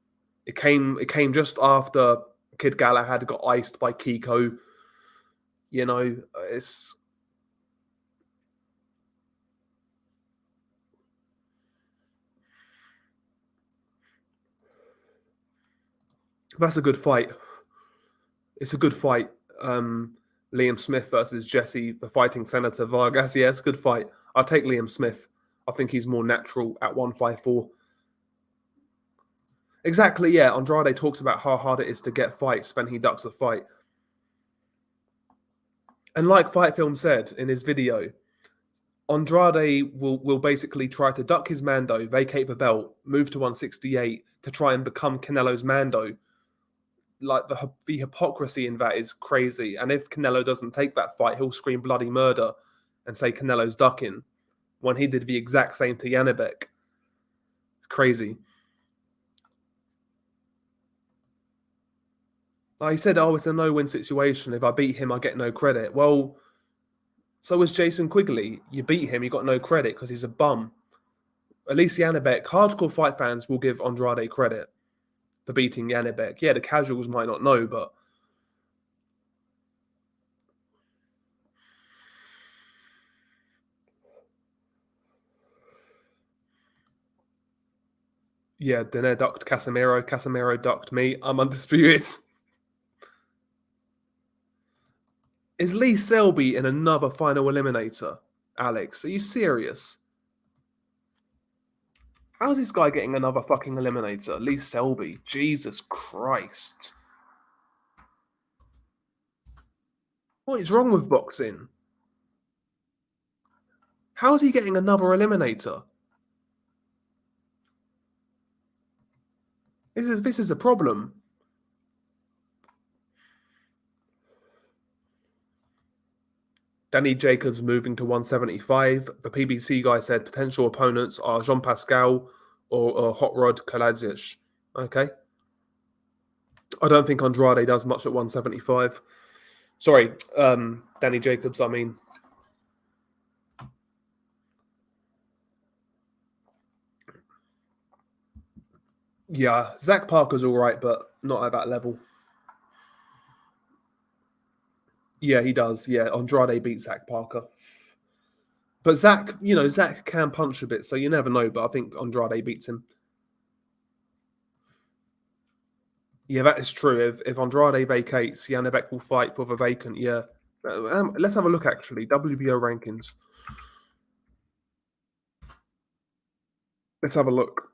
Speaker 1: It came just after Kid Galahad got iced by Kiko. That's a good fight. It's a good fight. Liam Smith versus Jesse, the fighting Senator Vargas. Yeah, it's a good fight. I'll take Liam Smith. I think he's more natural at 154. Exactly, yeah. Andrade talks about how hard it is to get fights when he ducks a fight. And like Fight Film said in his video, Andrade will basically try to duck his Mando, vacate the belt, move to 168 to try and become Canelo's Mando. Like the hypocrisy in that is crazy. And if Canelo doesn't take that fight, he'll scream bloody murder and say Canelo's ducking when he did the exact same to Janibek. It's crazy. Like he said, oh, it's a no-win situation. If I beat him, I get no credit. Well, so was Jason Quigley. You beat him, you got no credit because he's a bum. At least Janibek, hardcore fight fans will give Andrade credit for beating Janibek. Yeah, the casuals might not know, but yeah, Dene ducked Casemiro. Casemiro ducked me. I'm undisputed. Is Lee Selby in another final eliminator? Alex, are you serious? How's this guy getting another fucking eliminator? Lee Selby. Jesus Christ. What is wrong with boxing? How is he getting another eliminator? This is a problem. Danny Jacobs moving to 175. The PBC guy said potential opponents are Jean Pascal or Hot Rod Kaladzic. Okay. I don't think Andrade does much at 175. Sorry, Danny Jacobs, I mean. Yeah, Zach Parker's all right, but not at that level. Yeah, he does. Yeah, Andrade beats Zach Parker. But Zach can punch a bit, so you never know. But I think Andrade beats him. Yeah, that is true. If Andrade vacates, Janibek will fight for the vacant. Yeah. Let's have a look, actually. WBO rankings. Let's have a look.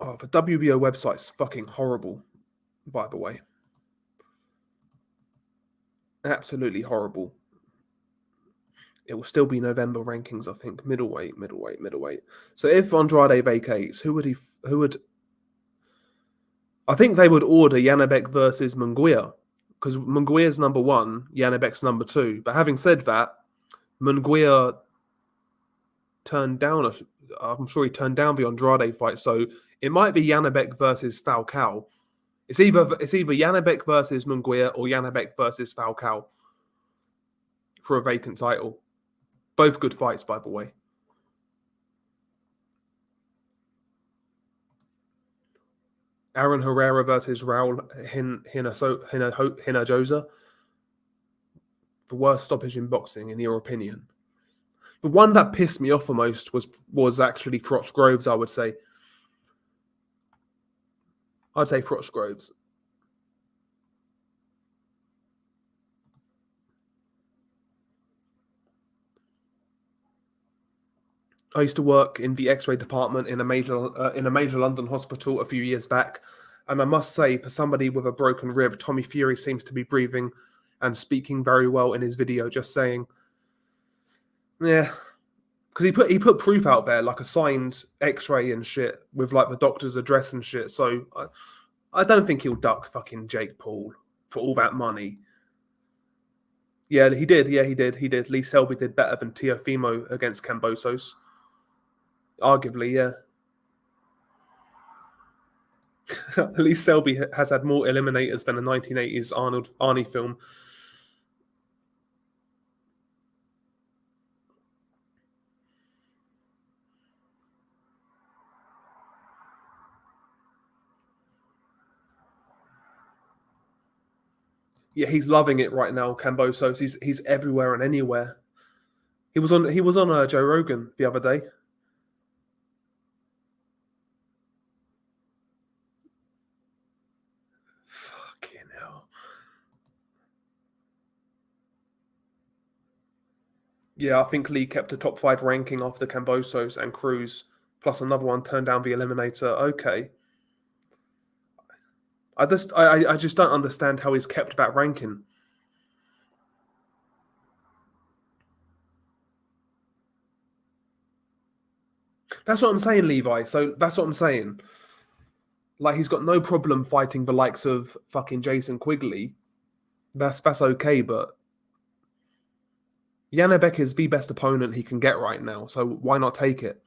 Speaker 1: Oh, the WBO website's fucking horrible, by the way. Absolutely horrible. It will still be November rankings, I think. Middleweight. So if Andrade vacates, who would... I think they would order Janibek versus Munguia, because Munguia's number 1, Janibek's number 2. But having said that, Munguia turned down, I'm sure he turned down the Andrade fight, so it might be Janibek versus Falcao. It's either Janibek versus Munguia or Janibek versus Falcao for a vacant title. Both good fights, by the way. Aaron Herrera versus Raul Hinajosa. The worst stoppage in boxing, in your opinion? The one that pissed me off the most was actually Froch Groves, I would say. I'd say Froch Groves. I used to work in the X-ray department in a major London hospital a few years back, and I must say, for somebody with a broken rib, Tommy Fury seems to be breathing and speaking very well in his video. Just saying, yeah, because he put proof out there, like a signed X-ray and shit with like the doctor's address and shit. So I don't think he'll duck fucking Jake Paul for all that money. Yeah, he did. Yeah, he did. He did. Lee Selby did better than Teofimo against Kambosos. Arguably, yeah. Lee Selby has had more eliminators than a 1980s Arnie film. Yeah, he's loving it right now, Kambosos. He's everywhere and anywhere. He was on Joe Rogan the other day. Fucking hell. Yeah, I think Lee kept a top 5 ranking after Kambosos and Cruz, plus another one turned down the eliminator. Okay. I just don't understand how he's kept that ranking. That's what I'm saying, Levi. So that's what I'm saying. Like, he's got no problem fighting the likes of fucking Jason Quigley. That's okay, but Janabek is the best opponent he can get right now, so why not take it?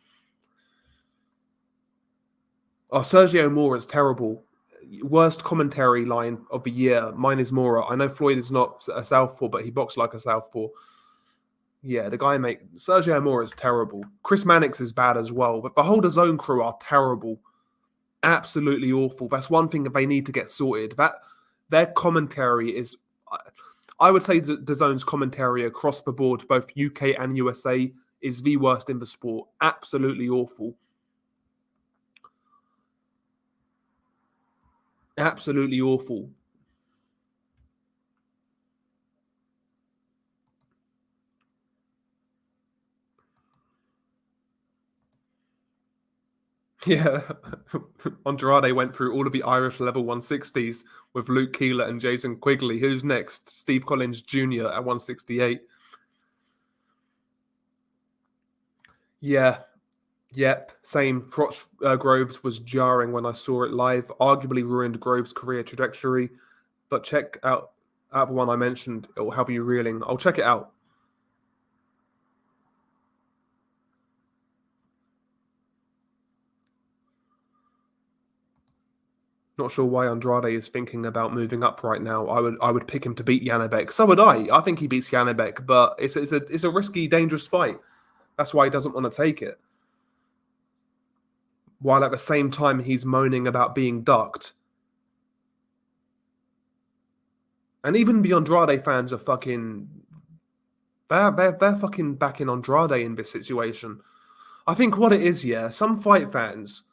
Speaker 1: Oh, Sergio Mora is terrible. Worst commentary line of the year. Mine is Mora. I know Floyd is not a southpaw, but he boxed like a southpaw. Yeah, the guy Sergio Mora is terrible. Chris Mannix is bad as well, but the whole DAZN crew are terrible. Absolutely awful. That's one thing that they need to get sorted. That their commentary is, I would say, the DAZN's commentary across the board, both UK and USA, is the worst in the sport. Absolutely awful. Absolutely awful. Yeah. Andrade went through all of the Irish level 160s with Luke Keeler and Jason Quigley. Who's next? Steve Collins Jr. at 168. Yeah. Yep. Same. Crotch Groves was jarring when I saw it live. Arguably ruined Groves' career trajectory. But check out the one I mentioned. It will have you reeling. I'll check it out. Not sure why Andrade is thinking about moving up right now. I would pick him to beat Janabek. So would I. I think he beats Janabek, but it's a risky, dangerous fight. That's why he doesn't want to take it. While at the same time he's moaning about being ducked. And even the Andrade fans are fucking they're fucking backing Andrade in this situation. I think what it is, yeah, some fight fans,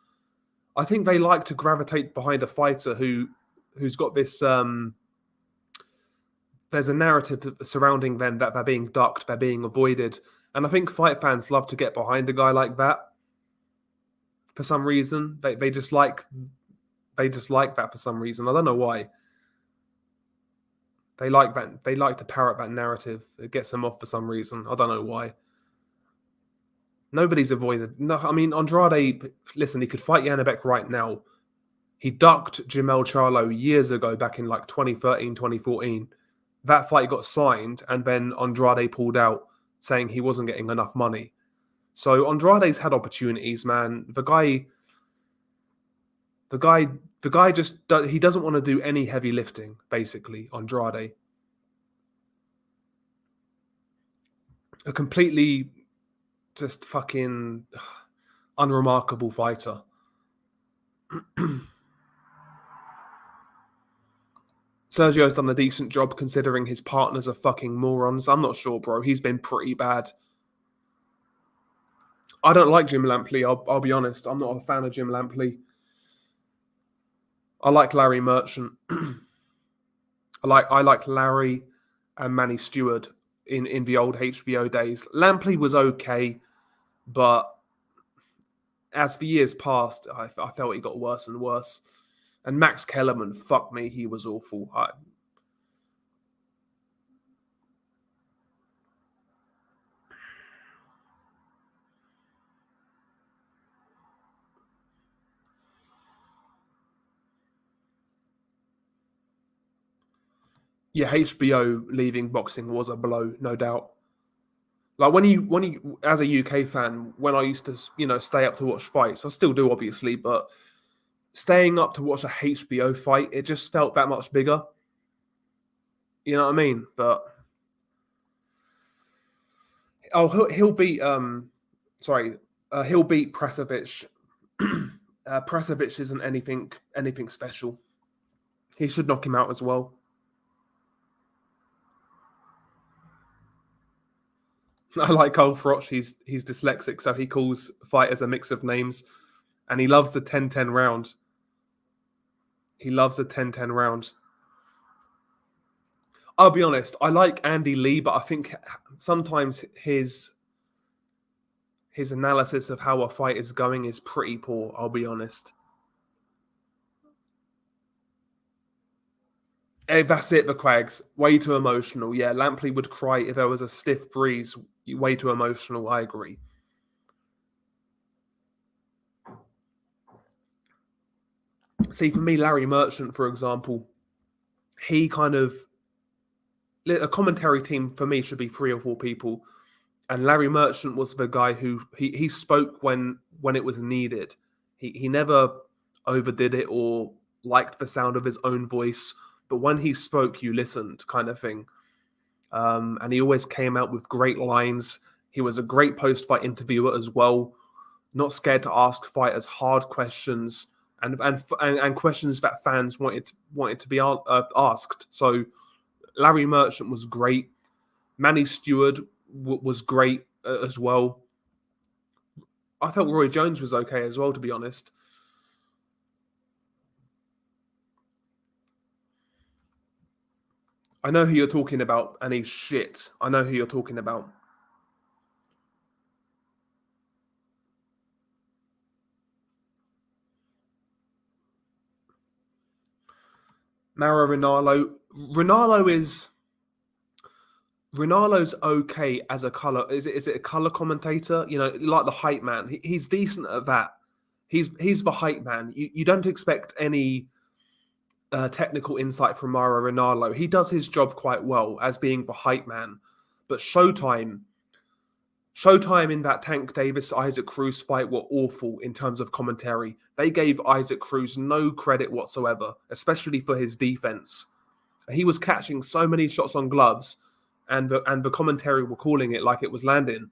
Speaker 1: I think they like to gravitate behind a fighter who's got this there's a narrative surrounding them that they're being ducked, they're being avoided. And I think fight fans love to get behind a guy like that. For some reason. They just like that for some reason. I don't know why. They like that. They like to parrot that narrative. It gets them off for some reason. I don't know why. Nobody's avoided. No, I mean, Andrade, listen, he could fight Janabek right now. He ducked Jamel Charlo years ago, back in like 2013, 2014. That fight got signed, and then Andrade pulled out, saying he wasn't getting enough money. So Andrade's had opportunities, man. The guy just he doesn't want to do any heavy lifting, basically, Andrade. A completely just fucking unremarkable fighter. Sergio's done a decent job considering his partners are fucking morons. I'm not sure, bro. He's been pretty bad. I don't like Jim Lampley. I'll be honest. I'm not a fan of Jim Lampley. I like Larry Merchant. I like Larry and Manny Stewart in the old HBO days. Lampley was okay, but as the years passed, I felt he got worse and worse. And Max Kellerman, fuck me, he was awful. Yeah, HBO leaving boxing was a blow, no doubt. Like when you as a UK fan, when I used to stay up to watch fights, I still do obviously, but staying up to watch a HBO fight, it just felt that much bigger. You know what I mean? But he'll beat he'll beat Prasevich. Prasevich isn't anything special. He should knock him out as well. I like Cole Froch. He's dyslexic, so he calls fighters a mix of names, and he loves the 10-10 round. He loves the 10-10 round. I'll be honest, I like Andy Lee, but I think sometimes his analysis of how a fight is going is pretty poor, I'll be honest. Hey, that's it, the Quags. Way too emotional. Yeah, Lampley would cry if there was a stiff breeze. Way too emotional, I agree. See, for me, Larry Merchant, for example, he kind of... A commentary team, for me, should be 3 or 4 people. And Larry Merchant was the guy who... He spoke when it was needed. He never overdid it or liked the sound of his own voice. But when he spoke, you listened, kind of thing. And he always came out with great lines. He was a great post-fight interviewer as well. Not scared to ask fighters hard questions and questions that fans wanted to be asked. So Larry Merchant was great. Manny Stewart was great as well. I felt Roy Jones was okay as well, to be honest. I know who you're talking about, and he's shit. I know who you're talking about. Mauro Ranallo. Ronaldo's okay as a color. Is it a color commentator? Like the hype man. He's decent at that. He's the hype man. You don't expect any technical insight from Mauro Ranallo. He does his job quite well as being the hype man. But Showtime in that Tank Davis Isaac Cruz fight were awful in terms of commentary. They gave Isaac Cruz no credit whatsoever, especially for his defense. He was catching so many shots on gloves, and the commentary were calling it like it was landing.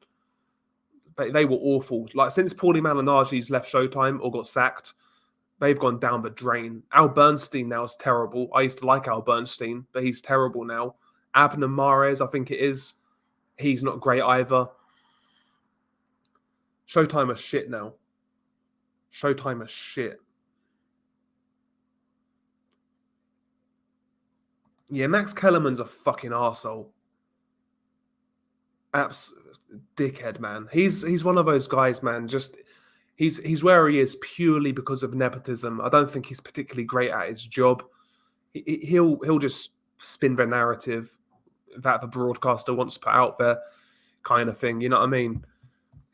Speaker 1: They were awful. Like, since Paulie Malignaggi's left Showtime or got sacked, they've gone down the drain. Al Bernstein now is terrible. I used to like Al Bernstein, but he's terrible now. Abner Mares, I think it is. He's not great either. Showtime are shit now. Showtime are shit. Yeah, Max Kellerman's a fucking arsehole. Dickhead, man. He's one of those guys, man. Just he's where he is purely because of nepotism. I don't think he's particularly great at his job. He'll just spin the narrative that the broadcaster wants to put out there, kind of thing. You know what I mean?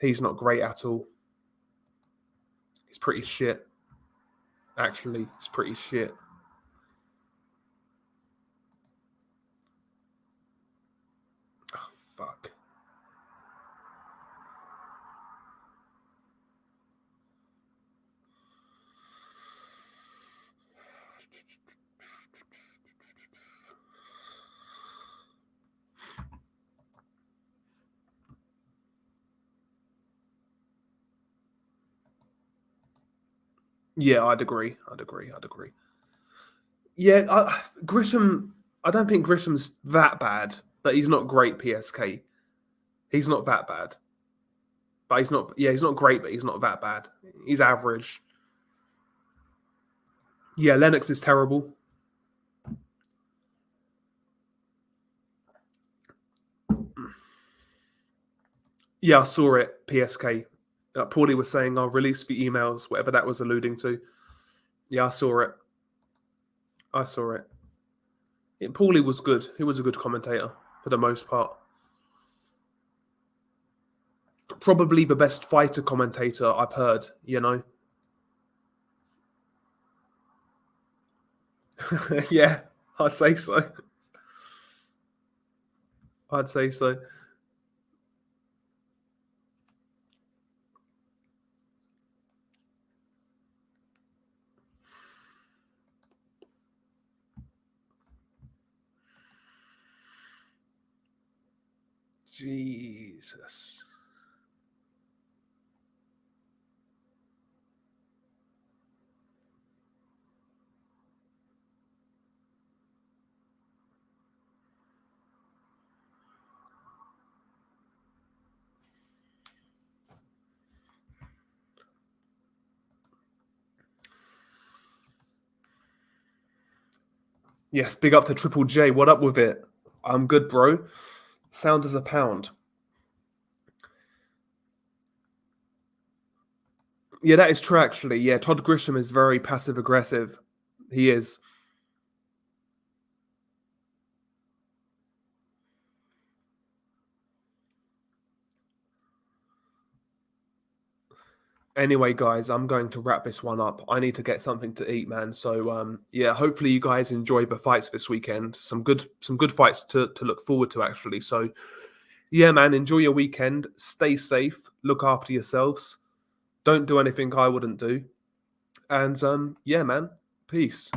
Speaker 1: He's not great at all. He's pretty shit. Actually, he's pretty shit. Oh, fuck. Yeah, I'd agree. Yeah, Grisham. I don't think Grisham's that bad, but he's not great. PSK. He's not that bad, but he's not. Yeah, he's not great, but he's not that bad. He's average. Yeah, Lennox is terrible. Yeah, I saw it. PSK. Paulie was saying, "I'll release the emails," whatever that was alluding to. Yeah, I saw it. I saw it. Paulie was good. He was a good commentator for the most part. Probably the best fighter commentator I've heard, you know? Yeah, I'd say so. I'd say so. Jesus. Yes, big up to Triple J. What up with it? I'm good, bro. Sound as a pound. Yeah, that is true, actually. Yeah, Todd Grisham is very passive aggressive. He is. Anyway, guys, I'm going to wrap this one up. I need to get something to eat, man. So, yeah, hopefully you guys enjoy the fights this weekend. Some good fights to look forward to, actually. So, yeah, man, enjoy your weekend. Stay safe. Look after yourselves. Don't do anything I wouldn't do. And yeah, man, peace.